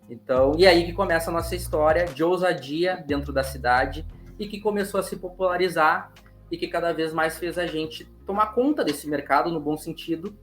Então, e aí que começa a nossa história de ousadia dentro da cidade e que começou a se popularizar e que cada vez mais fez a gente tomar conta desse mercado, no bom sentido,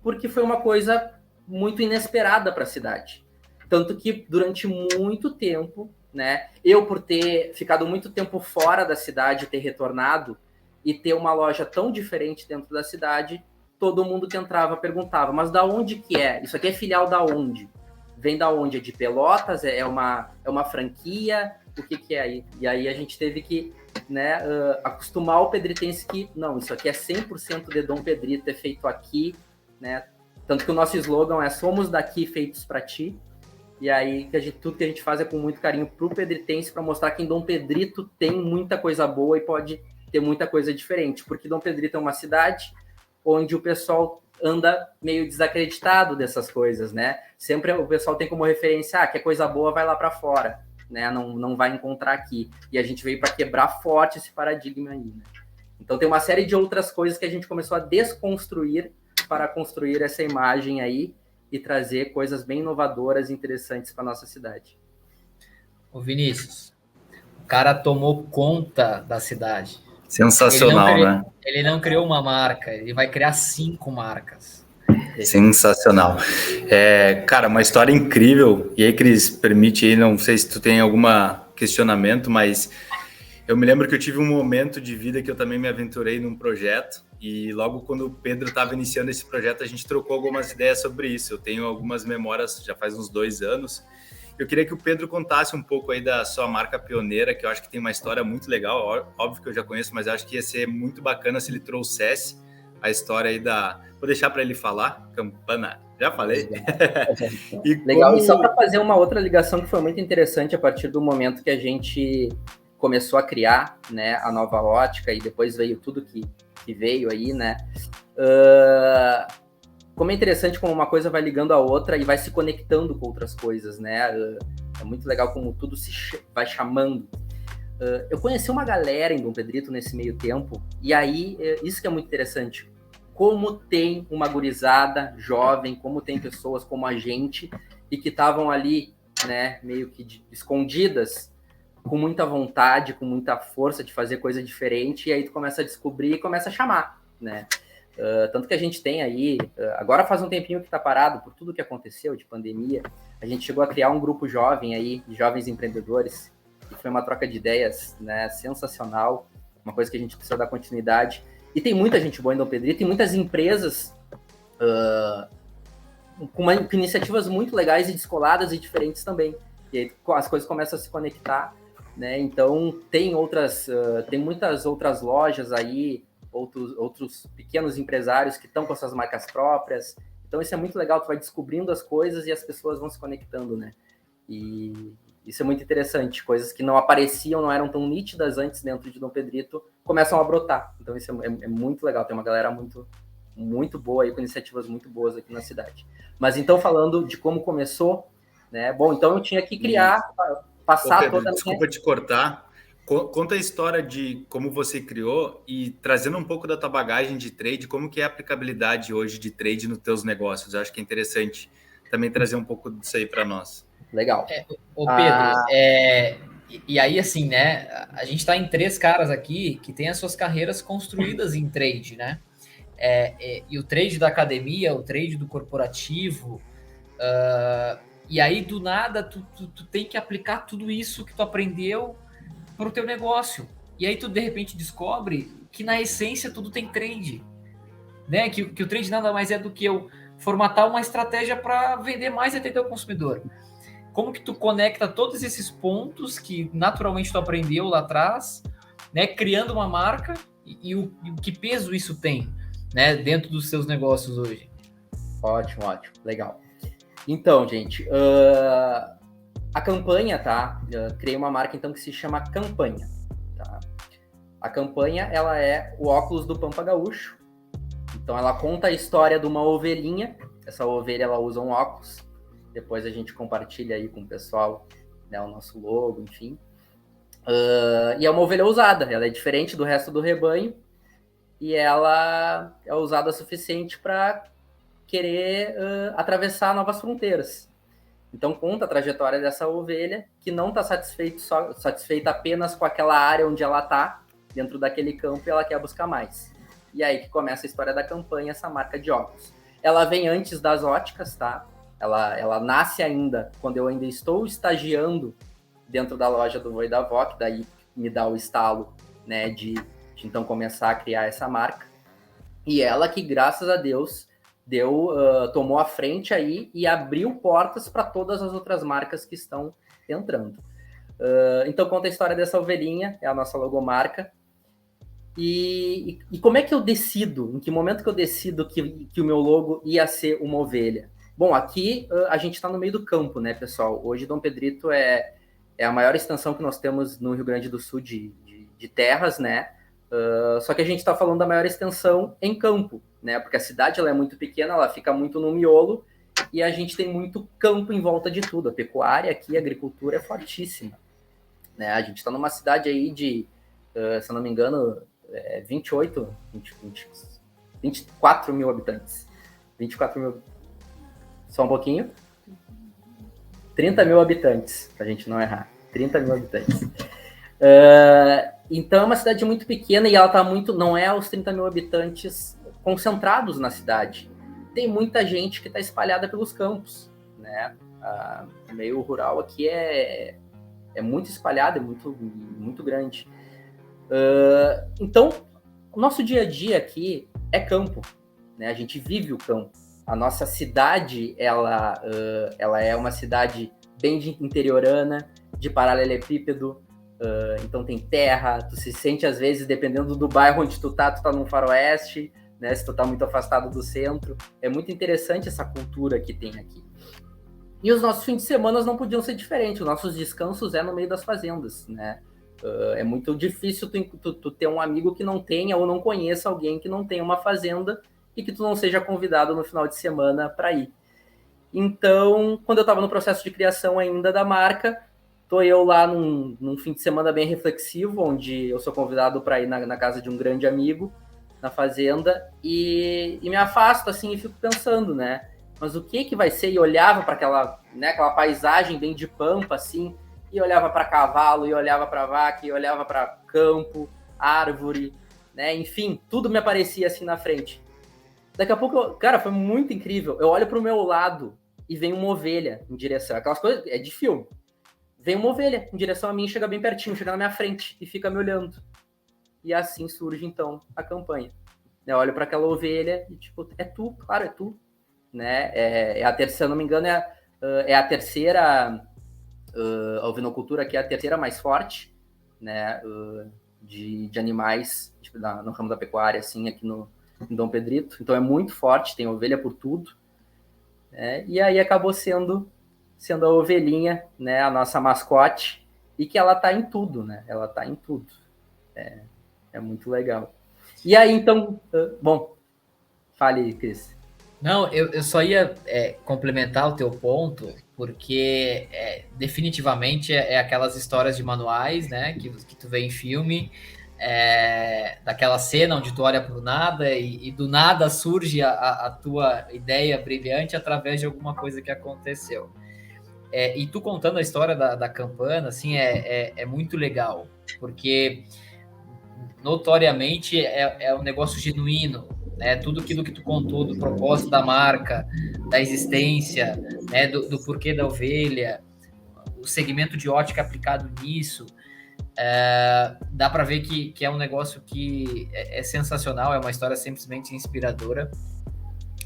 porque foi uma coisa muito inesperada para a cidade. Tanto que durante muito tempo, né, eu por ter ficado muito tempo fora da cidade, ter retornado e ter uma loja tão diferente dentro da cidade, todo mundo que entrava perguntava, mas da onde que é? Isso aqui é filial da onde? Vem da onde? É de Pelotas? É uma franquia? O que é aí? E aí a gente teve que, né, acostumar o pedritense que, não, isso aqui é 100% de Dom Pedrito, é feito aqui, né? Tanto que o nosso slogan é somos daqui feitos para ti. E aí tudo que a gente faz é com muito carinho pro pedritense, para mostrar que em Dom Pedrito tem muita coisa boa e pode ter muita coisa diferente, porque Dom Pedrito é uma cidade onde o pessoal anda meio desacreditado dessas coisas, né? Sempre o pessoal tem como referência, que é coisa boa, vai lá para fora, né? Não vai encontrar aqui. E a gente veio para quebrar forte esse paradigma aí, né? Então tem uma série de outras coisas que a gente começou a desconstruir para construir essa imagem aí e trazer coisas bem inovadoras e interessantes para nossa cidade. Ô Vinícius, o cara tomou conta da cidade. Sensacional, né? Ele não criou uma marca, ele vai criar 5 marcas. Sensacional. Cara, uma história incrível. E aí, Cris, permite aí, não sei se tu tem algum questionamento, mas eu me lembro que eu tive um momento de vida que eu também me aventurei num projeto, e logo quando o Pedro estava iniciando esse projeto, a gente trocou algumas ideias sobre isso. Eu tenho algumas memórias, já faz uns 2 anos. Eu queria que o Pedro contasse um pouco aí da sua marca pioneira, que eu acho que tem uma história muito legal. Óbvio que eu já conheço, mas eu acho que ia ser muito bacana se ele trouxesse a história aí Vou deixar para ele falar, Campana. Já falei? Legal, e só para fazer uma outra ligação que foi muito interessante a partir do momento que a gente começou a criar, né, a Nova Ótica, e depois veio tudo que veio aí, né? Como é interessante como uma coisa vai ligando a outra e vai se conectando com outras coisas, né? É muito legal como tudo vai chamando. Eu conheci uma galera em Dom Pedrito nesse meio tempo, e aí, isso que é muito interessante, como tem uma gurizada jovem, como tem pessoas como a gente, e que estavam ali, né, meio que escondidas, com muita vontade, com muita força de fazer coisa diferente, e aí tu começa a descobrir e começa a chamar, né? Tanto que a gente tem aí, agora faz um tempinho que tá parado por tudo que aconteceu de pandemia, a gente chegou a criar um grupo jovem aí, de jovens empreendedores, que foi uma troca de ideias, né, sensacional, uma coisa que a gente precisa dar continuidade. E tem muita gente boa em Dom Pedrito, tem muitas empresas com iniciativas muito legais e descoladas e diferentes também. E aí as coisas começam a se conectar, né? Então tem muitas outras lojas aí, outros pequenos empresários que estão com suas marcas próprias. Então isso é muito legal, tu vai descobrindo as coisas e as pessoas vão se conectando, né? E isso é muito interessante. Coisas que não apareciam, não eram tão nítidas antes dentro de Dom Pedrito, começam a brotar. Então isso é muito legal. Tem uma galera muito boa aí, com iniciativas muito boas aqui na cidade. Mas então, falando de como começou, né? Bom, então eu tinha que criar, passar Pedro, toda a desculpa te cortar. Conta a história de como você criou e trazendo um pouco da tua bagagem de trade, como que é a aplicabilidade hoje de trade nos teus negócios. Eu acho que é interessante também trazer um pouco disso aí para nós. Legal. Ô Pedro, e aí assim, né? A gente está em 3 caras aqui que têm as suas carreiras construídas em trade, né? E o trade da academia, o trade do corporativo, e aí do nada tu tem que aplicar tudo isso que tu aprendeu para o teu negócio. E aí tu de repente descobre que na essência tudo tem trade, né? Que o trade nada mais é do que eu formatar uma estratégia para vender mais e atender o consumidor. Como que tu conecta todos esses pontos que naturalmente tu aprendeu lá atrás, né? Criando uma marca e o que peso isso tem, né? Dentro dos seus negócios hoje. Ótimo, legal. Então, gente, a campanha, tá? Eu criei uma marca então que se chama Campanha, tá? A Campanha, ela é o óculos do Pampa Gaúcho. Então ela conta a história de uma ovelhinha. Essa ovelha, ela usa um óculos. Depois a gente compartilha aí com o pessoal, né, o nosso logo, enfim. E é uma ovelha ousada, ela é diferente do resto do rebanho e ela é ousada o suficiente para querer atravessar novas fronteiras. Então conta a trajetória dessa ovelha que não está satisfeita apenas com aquela área onde ela está, dentro daquele campo, e ela quer buscar mais. E aí que começa a história da campanha, essa marca de óculos. Ela vem antes das óticas, tá? Ela nasce ainda quando eu ainda estou estagiando dentro da loja do vô e da vó, que daí me dá o estalo, né, de então começar a criar essa marca. E ela que, graças a Deus, tomou a frente aí e abriu portas para todas as outras marcas que estão entrando. Então conta a história dessa ovelhinha, é a nossa logomarca. E como é que eu decido, em que momento que eu decido que o meu logo ia ser uma ovelha? Bom, aqui a gente está no meio do campo, né, pessoal? Hoje Dom Pedrito é a maior extensão que nós temos no Rio Grande do Sul de terras, né? Só que a gente está falando da maior extensão em campo, né? Porque a cidade ela é muito pequena, ela fica muito no miolo e a gente tem muito campo em volta de tudo. A pecuária aqui, a agricultura é fortíssima, né? A gente está numa cidade aí de, se eu não me engano, 24 mil habitantes. 24 mil... Só um pouquinho. 30 mil habitantes, pra gente não errar. 30 mil habitantes. Então é uma cidade muito pequena e ela tá não é os 30 mil habitantes concentrados na cidade. Tem muita gente que está espalhada pelos campos, né? O meio rural aqui é muito espalhado, é muito grande. Então, o nosso dia a dia aqui é campo, né? A gente vive o campo. A nossa cidade, ela é uma cidade bem interiorana, de paralelepípedo, então tem terra, tu se sente às vezes, dependendo do bairro onde tu tá num faroeste, né, se tu tá muito afastado do centro. É muito interessante essa cultura que tem aqui. E os nossos fins de semana não podiam ser diferentes, os nossos descansos no meio das fazendas, né? É muito difícil tu ter um amigo que não tenha ou não conheça alguém que não tenha uma fazenda e que tu não seja convidado no final de semana para ir. Então, quando eu estava no processo de criação ainda da marca, tô eu lá num fim de semana bem reflexivo, onde eu sou convidado para ir na casa de um grande amigo, na fazenda, e me afasto assim e fico pensando, né? Mas o que vai ser? E olhava para aquela paisagem bem de pampa, assim, e olhava para cavalo, e olhava para vaca, e olhava para campo, árvore, né? Enfim, tudo me aparecia assim na frente. Daqui a pouco, cara, foi muito incrível. Eu olho pro meu lado e vem uma ovelha em direção. Aquelas coisas, é de filme. Vem uma ovelha em direção a mim, chega bem pertinho, chega na minha frente e fica me olhando. E assim surge, então, a campanha. Eu olho para aquela ovelha e, tipo, é tu, claro, é tu. Né? Se eu não me engano, é a terceira... a ovinocultura aqui é a terceira mais forte, né? De animais, tipo, no ramo da pecuária, assim, aqui em Dom Pedrito. Então é muito forte, tem ovelha por tudo. Né? E aí acabou sendo sendo a ovelhinha, né, a nossa mascote, e que ela tá em tudo, né? Ela tá em tudo. É muito legal. E aí, então, bom, fale, Cris. Não, eu só ia complementar o teu ponto, porque definitivamente é aquelas histórias de manuais, né, que tu vê em filme, daquela cena onde tu olha para o nada e do nada surge a tua ideia brilhante através de alguma coisa que aconteceu. E tu contando a história da Campana, assim, é muito legal, porque notoriamente é um negócio genuíno, né? Tudo aquilo que tu contou do propósito da marca, da existência, né? Do porquê da ovelha, o segmento de ótica aplicado nisso, dá para ver que é um negócio que é sensacional, é uma história simplesmente inspiradora.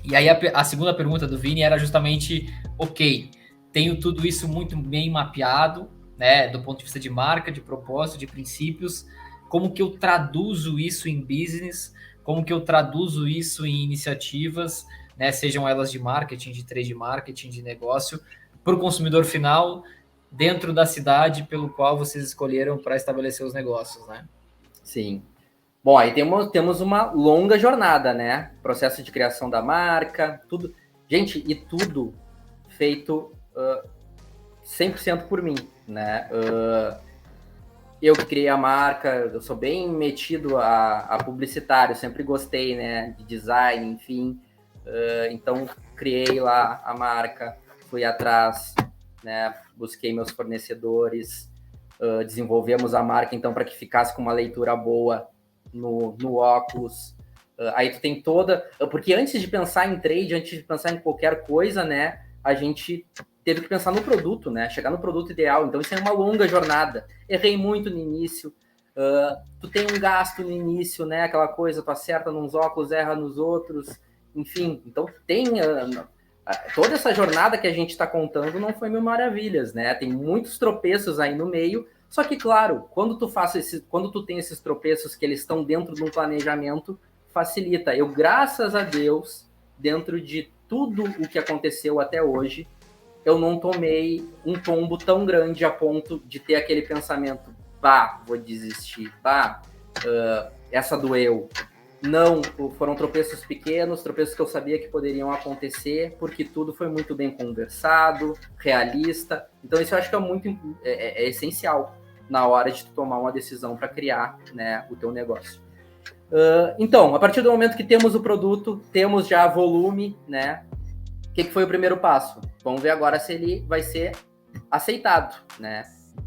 E aí a segunda pergunta do Vini era justamente, ok, tenho tudo isso muito bem mapeado, né, do ponto de vista de marca, de propósito, de princípios, como que eu traduzo isso em business, como que eu traduzo isso em iniciativas, né, sejam elas de marketing, de trade marketing, de negócio, para o consumidor final, dentro da cidade pelo qual vocês escolheram para estabelecer os negócios, né? Sim. Bom, aí temos uma longa jornada, né? Processo de criação da marca, tudo. Gente, e tudo feito 100% por mim, né? Eu que criei a marca, eu sou bem metido a publicitário, sempre gostei, né? De design, enfim. Então, criei lá a marca, fui atrás, né? Busquei meus fornecedores, desenvolvemos a marca, então, para que ficasse com uma leitura boa no óculos. Aí tu tem toda... Porque antes de pensar em trade, antes de pensar em qualquer coisa, né? A gente teve que pensar no produto, né? Chegar no produto ideal. Então, isso é uma longa jornada. Errei muito no início. Tu tem um gasto no início, né? Aquela coisa, tu acerta nos óculos, erra nos outros. Enfim, então tem... toda essa jornada que a gente está contando não foi mil maravilhas, né? Tem muitos tropeços aí no meio. Só que, claro, quando tu tem esses tropeços que eles estão dentro de um planejamento, facilita. Eu, graças a Deus, dentro de tudo o que aconteceu até hoje, eu não tomei um tombo tão grande a ponto de ter aquele pensamento, vou desistir, essa doeu. Não, foram tropeços pequenos, tropeços que eu sabia que poderiam acontecer, porque tudo foi muito bem conversado, realista. Então isso eu acho que é essencial na hora de tu tomar uma decisão para criar, né, o teu negócio. Então, a partir do momento que temos o produto, temos já volume, né? O que foi o primeiro passo? Vamos ver agora se ele vai ser aceitado, né?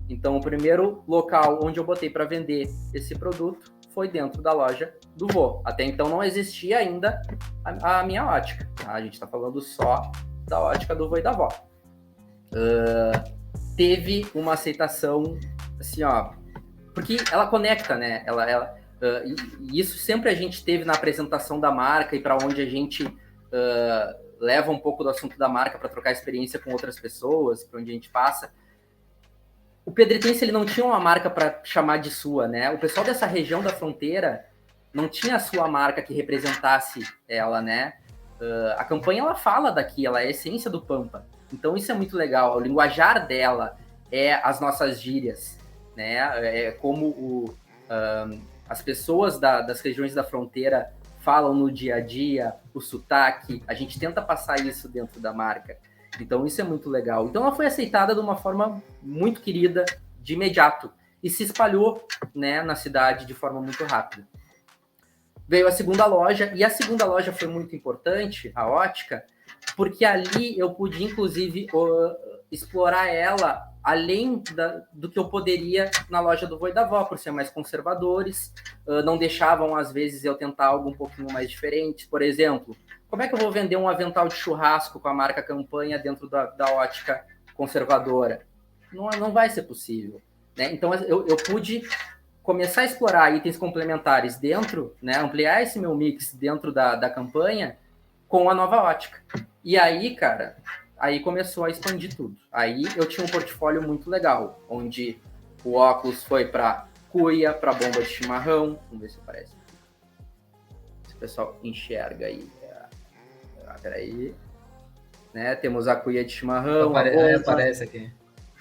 Então, o primeiro local onde eu botei para vender esse produto foi dentro da loja do Vô. Até então não existia ainda a minha ótica. Tá? A gente está falando só da ótica do Vô e da Vó. Teve uma aceitação, assim, ó, porque ela conecta, né? E isso sempre a gente teve na apresentação da marca e para onde a gente leva um pouco do assunto da marca para trocar experiência com outras pessoas, para onde a gente passa. O Pedretense, ele não tinha uma marca para chamar de sua, né? O pessoal dessa região da fronteira não tinha a sua marca que representasse ela, né? A campanha, ela fala daqui, ela é a essência do Pampa. Então, isso é muito legal. O linguajar dela é as nossas gírias, né? É como as pessoas das regiões da fronteira falam no dia a dia, o sotaque. A gente tenta passar isso dentro da marca. Então, isso é muito legal. Então, ela foi aceitada de uma forma muito querida, de imediato, e se espalhou, né, na cidade de forma muito rápida. Veio a segunda loja, e a segunda loja foi muito importante, a ótica, porque ali eu pude, inclusive, explorar ela além do que eu poderia na loja do Vô e da Vó, por ser mais conservadores, não deixavam, às vezes, eu tentar algo um pouquinho mais diferente. Por exemplo, como é que eu vou vender um avental de churrasco com a marca Campanha dentro da ótica conservadora? Não vai ser possível, né? Então, eu pude começar a explorar itens complementares dentro, né? Ampliar esse meu mix dentro da campanha com a nova ótica. E aí, cara, aí começou a expandir tudo. Aí eu tinha um portfólio muito legal, onde o óculos foi para cuia, para bomba de chimarrão. Vamos ver se aparece. Se o pessoal enxerga aí. Peraí. né? Temos a cuia de chimarrão, aparece aqui.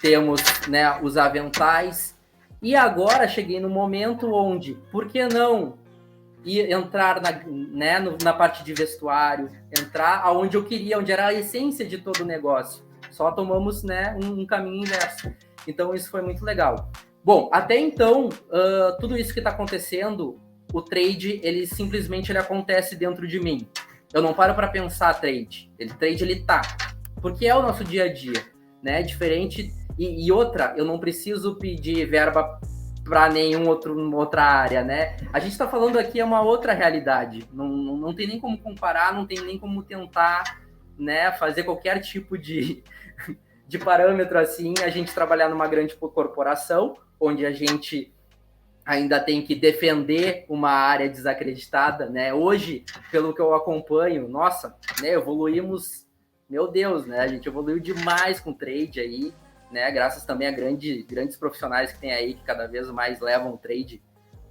Temos, né, os aventais. E agora cheguei no momento onde, por que não entrar na parte de vestuário, entrar aonde eu queria, onde era a essência de todo o negócio. Só tomamos, né, um caminho inverso. Então isso foi muito legal. Bom, até então, tudo isso que está acontecendo, o trade, ele simplesmente acontece dentro de mim. Eu não paro para pensar trade. Ele tá. Porque é o nosso dia a dia, né? Diferente. E outra, eu não preciso pedir verba para outra área, né? A gente está falando aqui é uma outra realidade. Não tem nem como comparar, não tem nem como tentar, né, fazer qualquer tipo de parâmetro assim. A gente trabalhar numa grande corporação, onde a gente ainda tem que defender uma área desacreditada, né? Hoje, pelo que eu acompanho, nossa, né, evoluímos, meu Deus, né? A gente evoluiu demais com o trade aí, né? Graças também a grandes profissionais que tem aí, que cada vez mais levam o trade,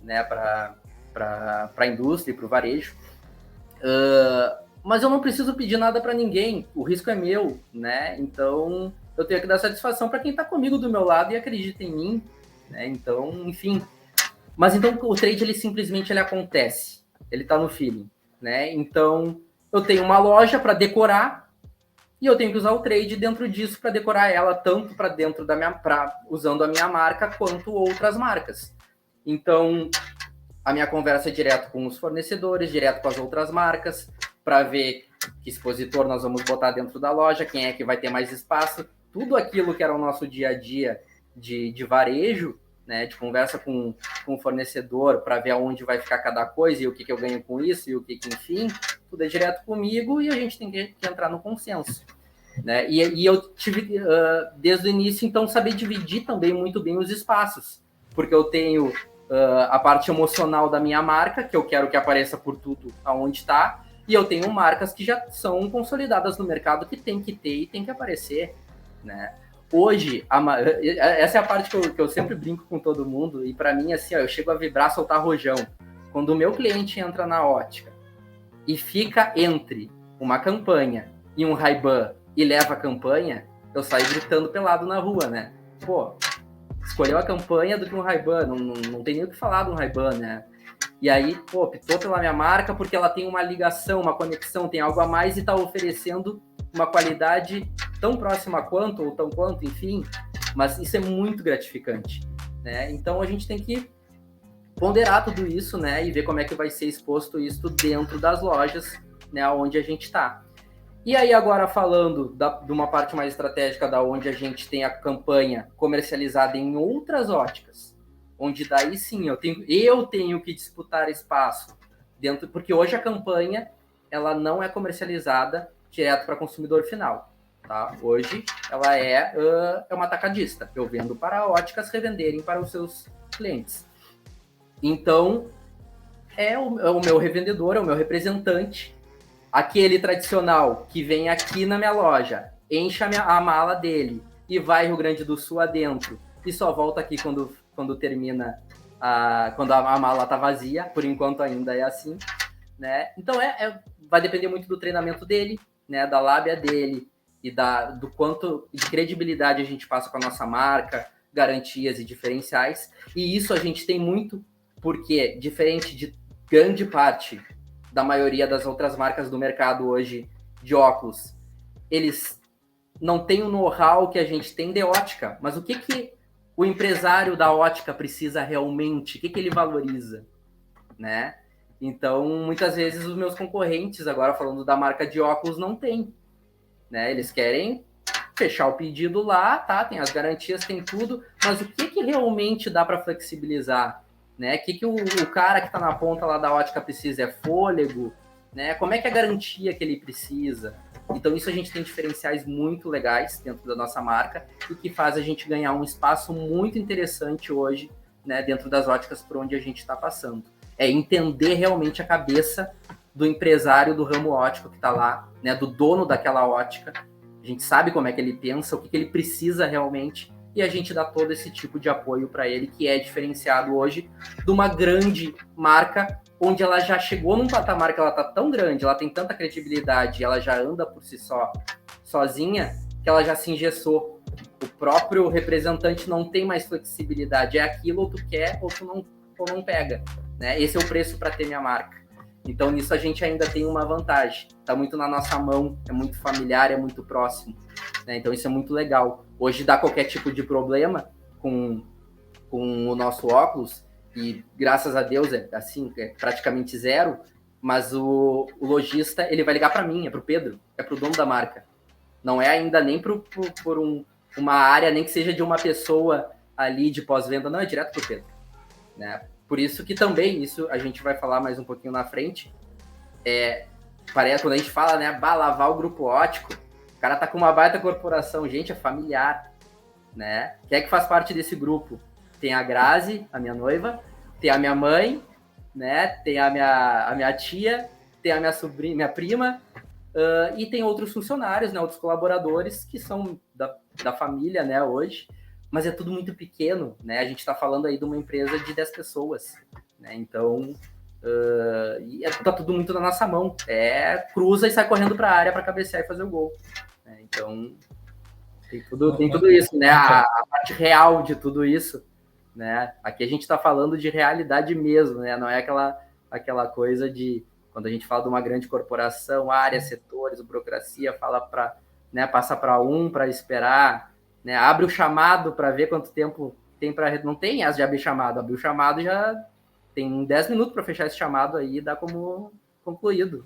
né, para a indústria e para o varejo. Mas eu não preciso pedir nada para ninguém, o risco é meu, né? Então, eu tenho que dar satisfação para quem está comigo do meu lado e acredita em mim, né? Então, enfim. Mas então o trade, ele simplesmente acontece, ele está no feeling, né? Então, eu tenho uma loja para decorar e eu tenho que usar o trade dentro disso para decorar ela, tanto para dentro usando a minha marca, quanto outras marcas. Então, a minha conversa é direto com os fornecedores, direto com as outras marcas, para ver que expositor nós vamos botar dentro da loja, quem é que vai ter mais espaço, tudo aquilo que era o nosso dia a dia de varejo, né, de conversa com o fornecedor para ver aonde vai ficar cada coisa e o que eu ganho com isso e o que enfim, tudo é direto comigo e a gente tem que entrar no consenso, né? E eu tive, desde o início, então, saber dividir também muito bem os espaços, porque eu tenho a parte emocional da minha marca, que eu quero que apareça por tudo aonde está, e eu tenho marcas que já são consolidadas no mercado que tem que ter e tem que aparecer, né? Hoje, essa é a parte que eu sempre brinco com todo mundo, e para mim, assim, ó, eu chego a vibrar, soltar rojão. Quando o meu cliente entra na ótica e fica entre uma campanha e um Ray-Ban e leva a campanha, eu saio gritando pelado na rua, né? Pô, escolheu a campanha do que um Ray-Ban, não tem nem o que falar de um Ray-Ban, né? E aí, pô, optou pela minha marca porque ela tem uma ligação, uma conexão, tem algo a mais e tá oferecendo uma qualidade tão próxima quanto, ou tão quanto, enfim, mas isso é muito gratificante, né? Então a gente tem que ponderar tudo isso, né, e ver como é que vai ser exposto isso dentro das lojas, né, onde a gente está. E aí agora falando de uma parte mais estratégica, da onde a gente tem a campanha comercializada em outras óticas, onde daí sim eu tenho que disputar espaço dentro, porque hoje a campanha ela não é comercializada direto para consumidor final, tá? Hoje ela é uma atacadista. Eu vendo para óticas revenderem para os seus clientes. Então, é o meu revendedor, é o meu representante, aquele tradicional que vem aqui na minha loja, enche a mala dele e vai Rio Grande do Sul adentro e só volta aqui quando termina, quando a mala tá vazia, por enquanto ainda é assim, né? Então, vai depender muito do treinamento dele, né, da lábia dele e do quanto de credibilidade a gente passa com a nossa marca, garantias e diferenciais. E isso a gente tem muito, porque, diferente de grande parte da maioria das outras marcas do mercado hoje de óculos, eles não têm o know-how que a gente tem de ótica. Mas o que o empresário da ótica precisa realmente? O que ele valoriza, né? Então, muitas vezes, os meus concorrentes, agora falando da marca de óculos, não tem, né? Eles querem fechar o pedido lá, tá? Tem as garantias, tem tudo, mas o que realmente dá para flexibilizar, né? O que o cara que está na ponta lá da ótica precisa? É fôlego, né? Como é que é a garantia que ele precisa? Então, isso a gente tem diferenciais muito legais dentro da nossa marca e que faz a gente ganhar um espaço muito interessante hoje, né? Dentro das óticas por onde a gente está passando. É entender realmente a cabeça do empresário do ramo óptico que está lá, né, do dono daquela ótica. A gente sabe como é que ele pensa, o que ele precisa realmente, e a gente dá todo esse tipo de apoio para ele, que é diferenciado hoje de uma grande marca, onde ela já chegou num patamar que ela está tão grande, ela tem tanta credibilidade, ela já anda por si só sozinha que ela já se engessou. O próprio representante não tem mais flexibilidade. É aquilo, ou tu quer, ou tu não pega. Né? Esse é o preço para ter minha marca. Então, nisso a gente ainda tem uma vantagem. Está muito na nossa mão, é muito familiar, é muito próximo. Né? Então, isso é muito legal. Hoje, dá qualquer tipo de problema com o nosso óculos, e graças a Deus é praticamente zero, mas o lojista, ele vai ligar para mim, é para o Pedro, é para o dono da marca. Não é ainda nem por uma área, nem que seja de uma pessoa ali de pós-venda, não, é direto para o Pedro. Né? Por isso que também, isso a gente vai falar mais um pouquinho na frente, parece, quando a gente fala, né, lavar o grupo ótico, o cara tá com uma baita corporação, gente, é familiar, né? Quem é que faz parte desse grupo? Tem a Grazi, a minha noiva, tem a minha mãe, né? Tem a minha tia, tem a minha sobrinha, minha prima, e tem outros funcionários, né? Outros colaboradores que são da família, né? Hoje, mas é tudo muito pequeno, né? A gente está falando aí de uma empresa de 10 pessoas, né? Então, tá tudo muito na nossa mão. Cruza e sai correndo para a área para cabecear e fazer o gol. Né? Então, tem tudo isso, né? A parte real de tudo isso, né? Aqui a gente está falando de realidade mesmo, né? Não é aquela coisa de quando a gente fala de uma grande corporação, área, setores, burocracia, fala para, né? Passa para esperar, né? Abre o chamado para ver quanto tempo tem para, não tem as de abrir chamado, abriu o chamado já tem 10 minutos para fechar esse chamado aí e dá como concluído.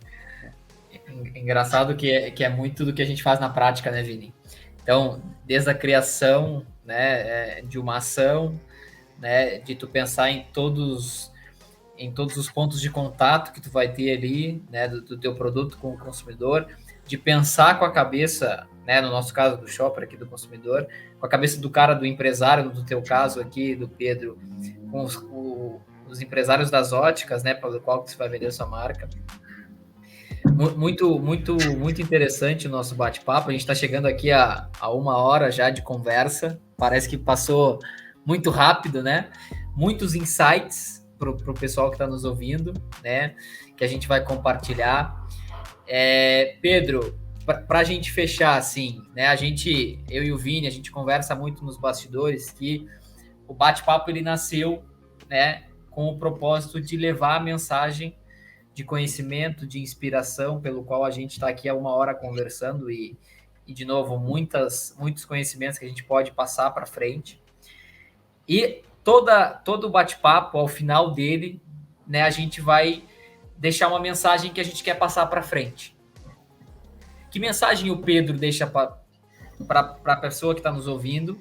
Engraçado que é muito do que a gente faz na prática, né, Vini? Então, desde a criação, né, de uma ação, né, de tu pensar em todos os pontos de contato que tu vai ter ali, né, do teu produto com o consumidor, de pensar com a cabeça, né, no nosso caso do shopper aqui do consumidor, com a cabeça do cara, do empresário, no teu caso aqui, do Pedro, com os empresários das óticas, né, para o qual você vai vender a sua marca. Muito, muito, muito interessante o nosso bate-papo. A gente está chegando aqui a 1 hora já de conversa. Parece que passou muito rápido, né? Muitos insights para o pessoal que está nos ouvindo, né? Que a gente vai compartilhar. Pedro, para a gente fechar, assim, né? Eu e o Vini, a gente conversa muito nos bastidores que o bate-papo ele nasceu, né? Com o propósito de levar a mensagem de conhecimento, de inspiração, pelo qual a gente está aqui há 1 hora conversando e de novo, muitos conhecimentos que a gente pode passar para frente. E todo o bate-papo, ao final dele, né, a gente vai deixar uma mensagem que a gente quer passar para frente. Que mensagem o Pedro deixa para a pessoa que está nos ouvindo,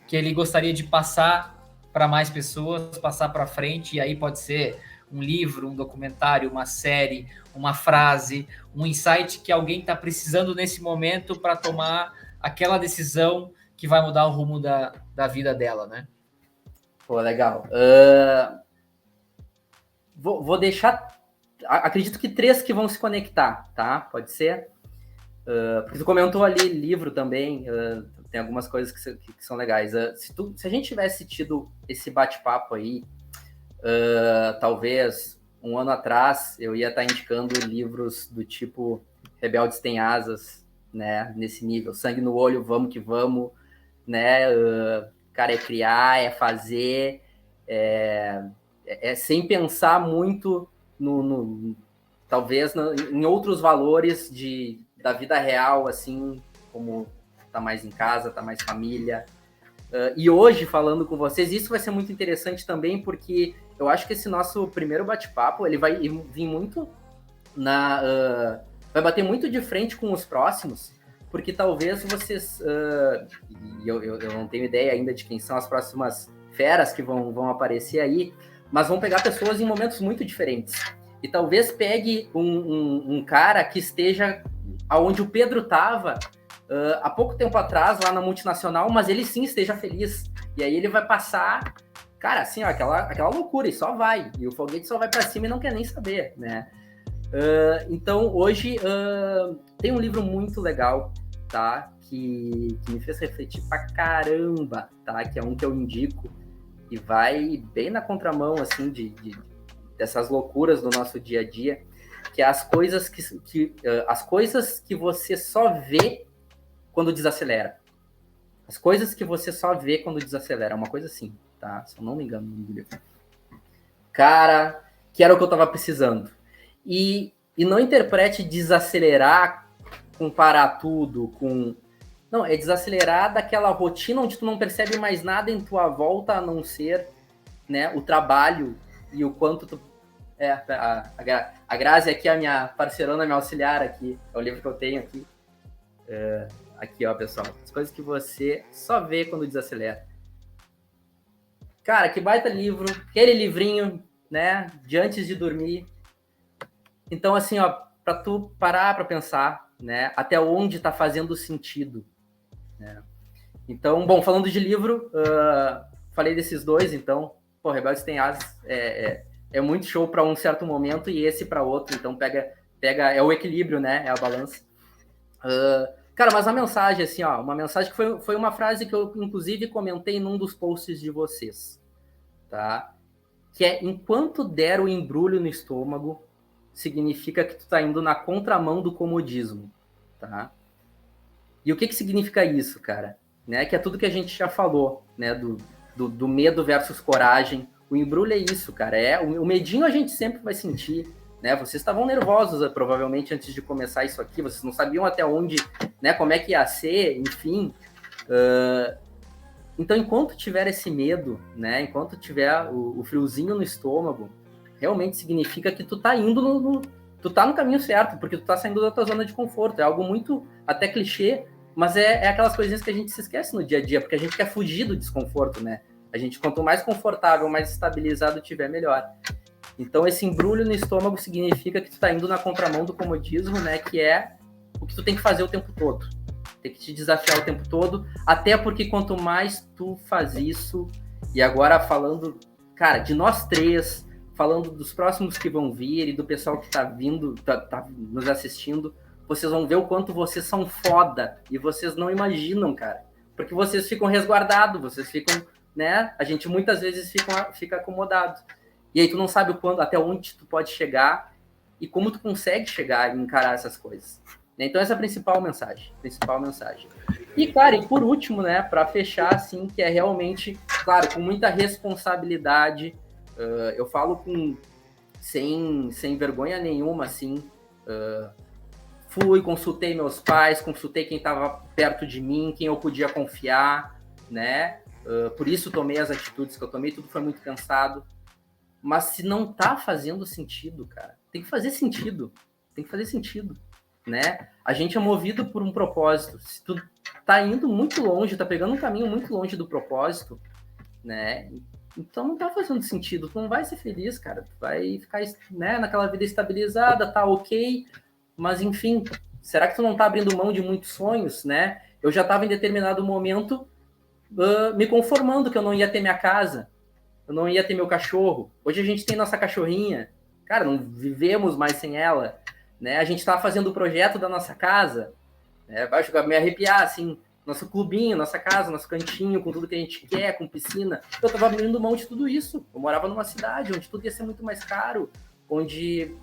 que ele gostaria de passar para mais pessoas, passar para frente, e aí pode ser um livro, um documentário, uma série, uma frase, um insight que alguém está precisando nesse momento para tomar aquela decisão que vai mudar o rumo da vida dela, né? Pô, legal. Vou deixar, acredito que 3 que vão se conectar, tá? Pode ser? Porque tu comentou ali livro também, tem algumas coisas que são legais. Se a gente tivesse tido esse bate-papo aí, talvez 1 ano atrás eu ia estar indicando livros do tipo Rebeldes Têm Asas, né? Nesse nível, sangue no olho, vamos que vamos, né? Cara, é criar, é fazer, sem pensar muito talvez em outros valores da vida real, assim, como tá mais em casa, tá mais família. E hoje, falando com vocês, isso vai ser muito interessante também, porque eu acho que esse nosso primeiro bate-papo, ele vai vir muito vai bater muito de frente com os próximos, porque talvez vocês... eu não tenho ideia ainda de quem são as próximas feras que vão aparecer aí, mas vão pegar pessoas em momentos muito diferentes. E talvez pegue um cara que esteja onde o Pedro estava há pouco tempo atrás, lá na multinacional, mas ele sim esteja feliz. E aí ele vai passar, cara, assim, ó, aquela loucura, e só vai. E o foguete só vai para cima e não quer nem saber, né? Então, hoje, tem um livro muito legal, tá? Que me fez refletir pra caramba, tá? Que é um que eu indico e vai bem na contramão, assim, dessas loucuras do nosso dia a dia, que é as coisas que você só vê quando desacelera. As coisas que você só vê quando desacelera. É uma coisa assim, tá? Se eu não me engano no livro. Cara, que era o que eu tava precisando. E não interprete desacelerar com parar tudo, com... Não, é desacelerar daquela rotina onde tu não percebe mais nada em tua volta a não ser, né, o trabalho e o quanto tu... A Grazi aqui, a minha parceirona, minha auxiliar aqui, é o livro que eu tenho aqui. Aqui, ó, pessoal. As coisas que você só vê quando desacelera. Cara, que baita livro. Aquele livrinho, né, de antes de dormir. Então, assim, ó, pra tu parar pra pensar, né, até onde tá fazendo sentido, né? Então, bom, falando de livro, falei desses dois, então, pô, Rebeldes Têm Asas é muito show para um certo momento e esse para outro, então pega, é o equilíbrio, né, é a balança. Cara, mas a mensagem, assim, ó, uma mensagem que foi uma frase que eu, inclusive, comentei num dos posts de vocês, tá? Que é, enquanto der o embrulho no estômago, significa que tu tá indo na contramão do comodismo, tá? E o que significa isso, cara? Né? Que é tudo que a gente já falou, né? Do medo versus coragem. O embrulho é isso, cara. O medinho a gente sempre vai sentir, né? Vocês estavam nervosos, provavelmente, antes de começar isso aqui. Vocês não sabiam até onde, né? Como é que ia ser, enfim. Então, enquanto tiver esse medo, né? Enquanto tiver o friozinho no estômago, realmente significa que tu tá indo tu tá no caminho certo, porque tu tá saindo da tua zona de conforto. É algo muito, até clichê, mas é aquelas coisinhas que a gente se esquece no dia a dia, porque a gente quer fugir do desconforto, né? A gente, quanto mais confortável, mais estabilizado tiver, melhor. Então, esse embrulho no estômago significa que tu tá indo na contramão do comodismo, né? Que é o que tu tem que fazer o tempo todo. Tem que te desafiar o tempo todo, até porque quanto mais tu faz isso, e agora falando, cara, de nós três, falando dos próximos que vão vir e do pessoal que tá vindo, tá nos assistindo, vocês vão ver o quanto vocês são foda, e vocês não imaginam, cara, porque vocês ficam resguardados, vocês ficam, né, a gente muitas vezes fica acomodado, e aí tu não sabe até onde tu pode chegar, e como tu consegue chegar e encarar essas coisas. Então essa é a principal mensagem. E, cara, e por último, né, para fechar, assim, que é realmente, claro, com muita responsabilidade, eu falo sem vergonha nenhuma, assim, consultei meus pais, consultei quem estava perto de mim, quem eu podia confiar, né, por isso tomei as atitudes que eu tomei, tudo foi muito cansado, mas se não tá fazendo sentido, cara, tem que fazer sentido, né, a gente é movido por um propósito, se tu tá indo muito longe, tá pegando um caminho muito longe do propósito, né, então não tá fazendo sentido, tu não vai ser feliz, cara, tu vai ficar, né, naquela vida estabilizada, tá ok, mas enfim, será que tu não tá abrindo mão de muitos sonhos, né? Eu já tava em determinado momento me conformando que eu não ia ter minha casa, eu não ia ter meu cachorro, hoje a gente tem nossa cachorrinha, cara, não vivemos mais sem ela, né? A gente tava fazendo o projeto da nossa casa, né? Vai me arrepiar, assim, nosso clubinho, nossa casa, nosso cantinho, com tudo que a gente quer, com piscina. Eu tava abrindo mão de tudo isso. Eu morava numa cidade onde tudo ia ser muito mais caro, onde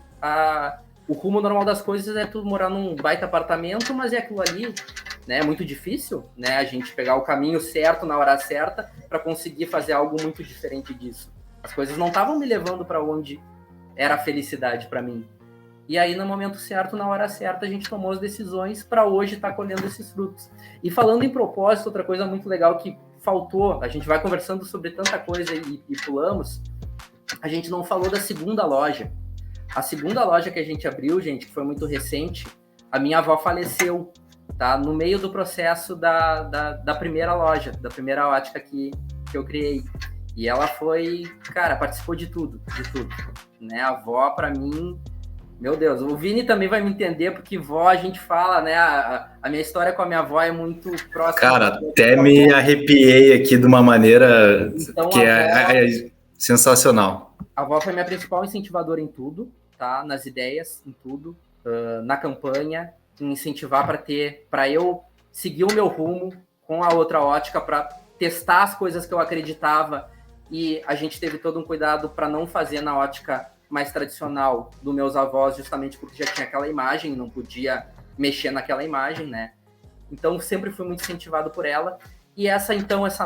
o rumo normal das coisas é tu morar num baita apartamento, mas é aquilo ali, né? É muito difícil, né? A gente pegar o caminho certo na hora certa para conseguir fazer algo muito diferente disso. As coisas não estavam me levando para onde era a felicidade para mim. E aí, no momento certo, na hora certa, a gente tomou as decisões para hoje estar colhendo esses frutos. E falando em propósito, outra coisa muito legal que faltou, a gente vai conversando sobre tanta coisa e pulamos, a gente não falou da segunda loja. A segunda loja que a gente abriu, gente, que foi muito recente, a minha avó faleceu, tá? No meio do processo da primeira loja, da primeira ótica que eu criei. E ela foi, cara, participou de tudo, né? A avó, para mim... Meu Deus, o Vini também vai me entender, porque vó, a gente fala, né? A minha história com a minha avó é muito próxima. Cara, até me arrepiei aqui de uma maneira então, que é sensacional. A avó foi minha principal incentivadora em tudo, tá? Nas ideias, em tudo. Na campanha, em incentivar para eu seguir o meu rumo com a outra ótica, para testar as coisas que eu acreditava. E a gente teve todo um cuidado para não fazer na ótica mais tradicional dos meus avós, justamente porque já tinha aquela imagem, não podia mexer naquela imagem, né? então sempre fui muito incentivado por ela. E essa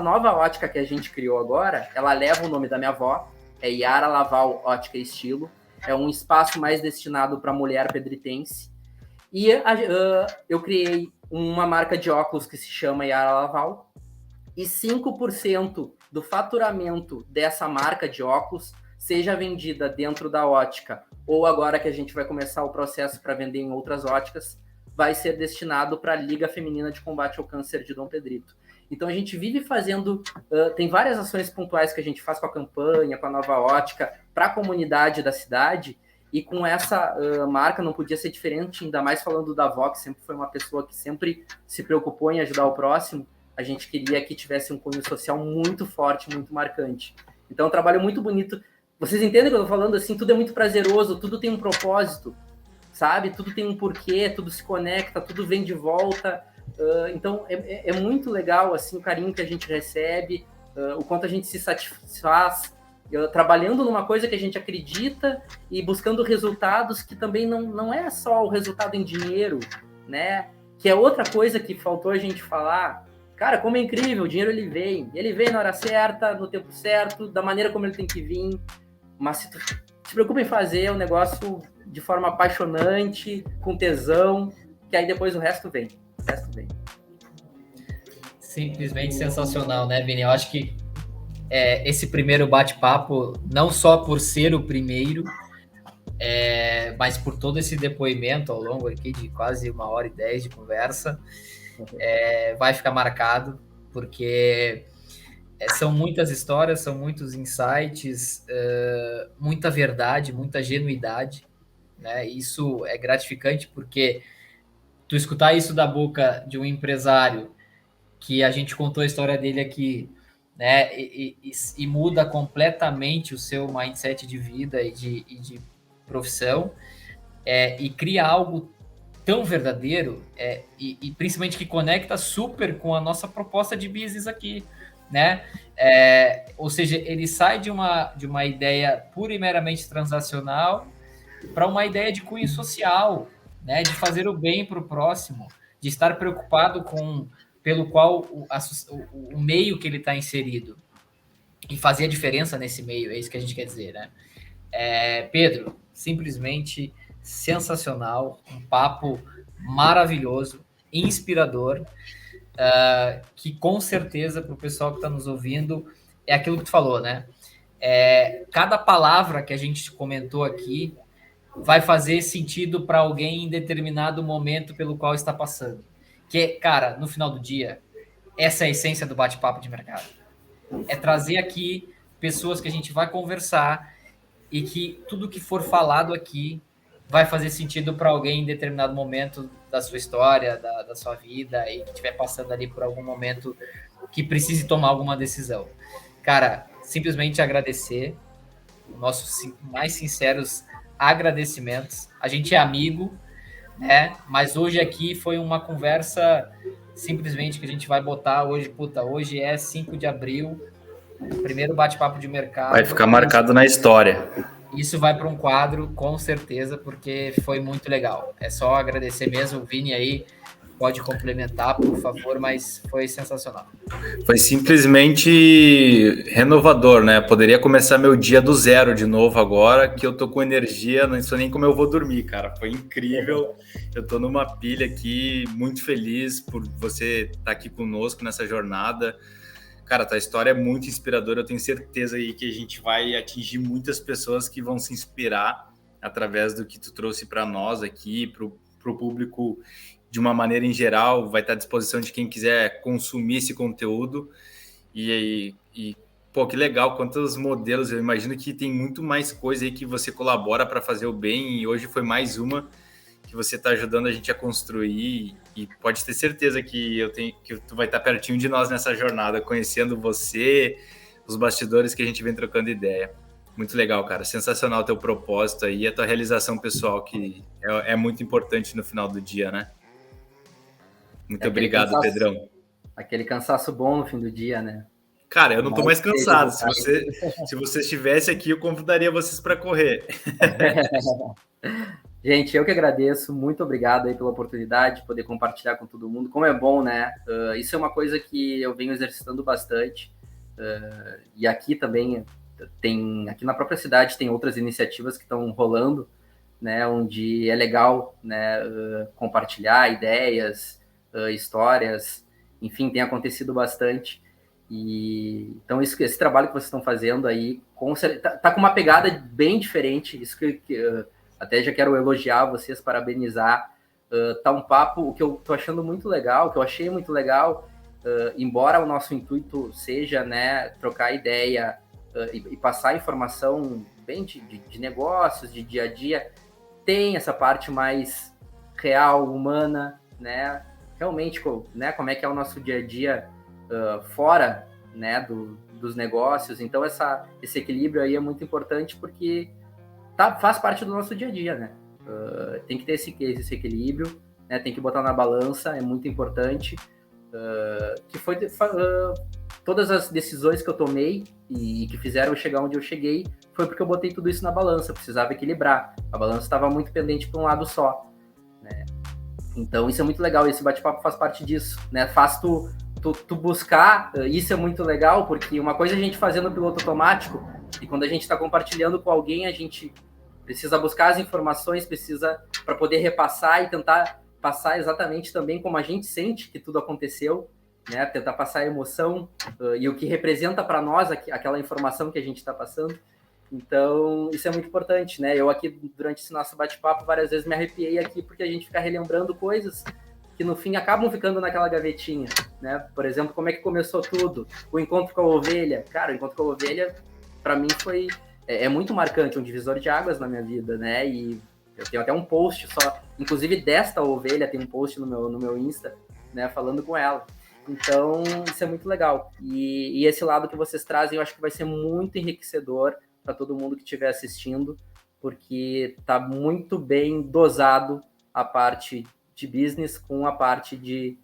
nova ótica que a gente criou agora, ela leva o nome da minha avó, é Yara Laval Ótica e Estilo, é um espaço mais destinado para mulher pedritense. E eu criei uma marca de óculos que se chama Yara Laval, e 5% do faturamento dessa marca de óculos, seja vendida dentro da ótica, ou agora que a gente vai começar o processo para vender em outras óticas, vai ser destinado para a Liga Feminina de Combate ao Câncer de Dom Pedrito. Então a gente vive fazendo, tem várias ações pontuais que a gente faz com a campanha, com a nova ótica, para a comunidade da cidade, e com essa marca não podia ser diferente, ainda mais falando da avó, que sempre foi uma pessoa que sempre se preocupou em ajudar o próximo. A gente queria que tivesse um cunho social muito forte, muito marcante. Então, é um trabalho muito bonito. Vocês entendem o que eu estou falando? Assim, tudo é muito prazeroso, tudo tem um propósito, sabe? Tudo tem um porquê, tudo se conecta, tudo vem de volta. Então, é muito legal assim, o carinho que a gente recebe, o quanto a gente se satisfaz trabalhando numa coisa que a gente acredita e buscando resultados que também não é só o resultado em dinheiro, né? Que é outra coisa que faltou a gente falar. Cara, como é incrível, o dinheiro ele vem na hora certa, no tempo certo, da maneira como ele tem que vir, mas se preocupa em fazer o negócio de forma apaixonante, com tesão, que aí depois o resto vem. Simplesmente sensacional, né, Vini? Eu acho que esse primeiro bate-papo, não só por ser o primeiro, mas por todo esse depoimento ao longo aqui de quase 1h10 de conversa, vai ficar marcado, porque são muitas histórias, são muitos insights, muita verdade, muita genuidade, né? Isso é gratificante, porque tu escutar isso da boca de um empresário, que a gente contou a história dele aqui, né? E muda completamente o seu mindset de vida e de profissão, e cria algo tão verdadeiro, e principalmente que conecta super com a nossa proposta de business aqui, né? Ou seja, ele sai de uma ideia pura e meramente transacional para uma ideia de cunho social, né? De fazer o bem para o próximo, de estar preocupado pelo qual o meio que ele está inserido e fazer a diferença nesse meio, é isso que a gente quer dizer, né? Pedro, simplesmente sensacional, um papo maravilhoso, inspirador, que com certeza para o pessoal que está nos ouvindo é aquilo que tu falou, né? Cada palavra que a gente comentou aqui vai fazer sentido para alguém em determinado momento pelo qual está passando. Que, cara, no final do dia, essa é a essência do bate-papo de mercado. É trazer aqui pessoas que a gente vai conversar e que tudo que for falado aqui vai fazer sentido para alguém em determinado momento da sua história, da sua vida, e que estiver passando ali por algum momento que precise tomar alguma decisão. Cara, simplesmente agradecer, nossos mais sinceros agradecimentos. A gente é amigo, né? Mas hoje aqui foi uma conversa simplesmente que a gente vai botar hoje. Hoje é 5 de abril, primeiro bate-papo de mercado. Vai ficar marcado na história. Isso vai para um quadro, com certeza, porque foi muito legal. É só agradecer mesmo. O Vini aí pode complementar, por favor, mas foi sensacional. Foi simplesmente renovador, né? Poderia começar meu dia do zero de novo agora, que eu tô com energia, não sei nem como eu vou dormir, cara. Foi incrível. Eu tô numa pilha aqui, muito feliz por você estar aqui conosco nessa jornada. Cara, tua história é muito inspiradora. Eu tenho certeza aí que a gente vai atingir muitas pessoas que vão se inspirar através do que tu trouxe para nós aqui, pro público de uma maneira em geral, vai estar à disposição de quem quiser consumir esse conteúdo. E pô, que legal, quantos modelos. Eu imagino que tem muito mais coisa aí que você colabora para fazer o bem, e hoje foi mais uma que você está ajudando a gente a construir, e pode ter certeza que tu vai estar pertinho de nós nessa jornada, conhecendo você, os bastidores que a gente vem trocando ideia. Muito legal, cara. Sensacional o teu propósito aí, a tua realização pessoal, que é muito importante no final do dia, né? Muito obrigado, Pedrão. Aquele cansaço bom no fim do dia, né? Cara, eu não tô mais cansado. Se você estivesse aqui, eu convidaria vocês para correr. Gente, eu que agradeço, muito obrigado aí pela oportunidade de poder compartilhar com todo mundo. Como é bom, né? Isso é uma coisa que eu venho exercitando bastante. E aqui também aqui na própria cidade tem outras iniciativas que estão rolando, né? Onde é legal, né? Compartilhar ideias, histórias, enfim, tem acontecido bastante. E então esse trabalho que vocês estão fazendo aí tá com uma pegada bem diferente. Isso que até já quero elogiar vocês, parabenizar. Tá um papo, o que eu tô achando muito legal, o que eu achei muito legal, embora o nosso intuito seja, né, trocar ideia e passar informação bem de negócios, de dia a dia, tem essa parte mais real, humana, né, realmente, né, como é que é o nosso dia a dia fora, né, dos negócios. Então esse equilíbrio aí é muito importante porque faz parte do nosso dia a dia, né? Tem que ter esse equilíbrio, né? Tem que botar na balança, é muito importante. Que foi todas as decisões que eu tomei e que fizeram eu chegar onde eu cheguei foi porque eu botei tudo isso na balança, eu precisava equilibrar. A balança estava muito pendente para um lado só, né? Então isso é muito legal, esse bate-papo faz parte disso, né? Faz tu buscar, isso é muito legal, porque uma coisa é a gente fazer no piloto automático, e quando a gente está compartilhando com alguém, a gente precisa buscar as informações, precisa para poder repassar e tentar passar exatamente também como a gente sente que tudo aconteceu, né? Tentar passar a emoção e o que representa para nós aquela informação que a gente está passando. Então, isso é muito importante, né? Eu aqui, durante esse nosso bate-papo, várias vezes me arrepiei aqui porque a gente fica relembrando coisas que no fim acabam ficando naquela gavetinha, né? Por exemplo, como é que começou tudo? O encontro com a ovelha. Cara, o encontro com a ovelha, para mim, foi muito marcante, um divisor de águas na minha vida, né? E eu tenho até um post só, inclusive desta ovelha, tem um post no meu Insta, né, falando com ela. Então, isso é muito legal. E esse lado que vocês trazem, eu acho que vai ser muito enriquecedor para todo mundo que estiver assistindo, porque tá muito bem dosado a parte de business com a parte de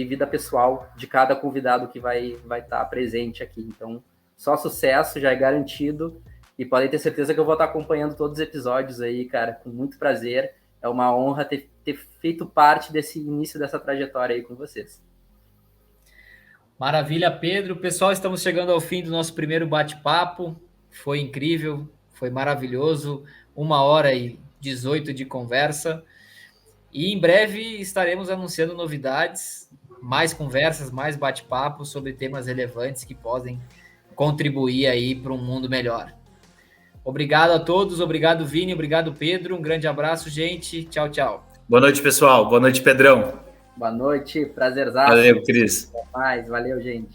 vida pessoal de cada convidado que vai estar presente aqui. Então, só sucesso, já é garantido. E podem ter certeza que eu vou estar acompanhando todos os episódios aí, cara, com muito prazer. É uma honra ter feito parte desse início dessa trajetória aí com vocês. Maravilha, Pedro. Pessoal, estamos chegando ao fim do nosso primeiro bate-papo. Foi incrível, foi maravilhoso. 1h18 de conversa. E em breve estaremos anunciando novidades, mais conversas, mais bate-papos sobre temas relevantes que podem contribuir aí para um mundo melhor. Obrigado a todos, obrigado Vini, obrigado Pedro, um grande abraço, gente, tchau, tchau. Boa noite, pessoal, boa noite, Pedrão. Boa noite, prazerzaço. Valeu, Cris. Até mais, valeu, gente.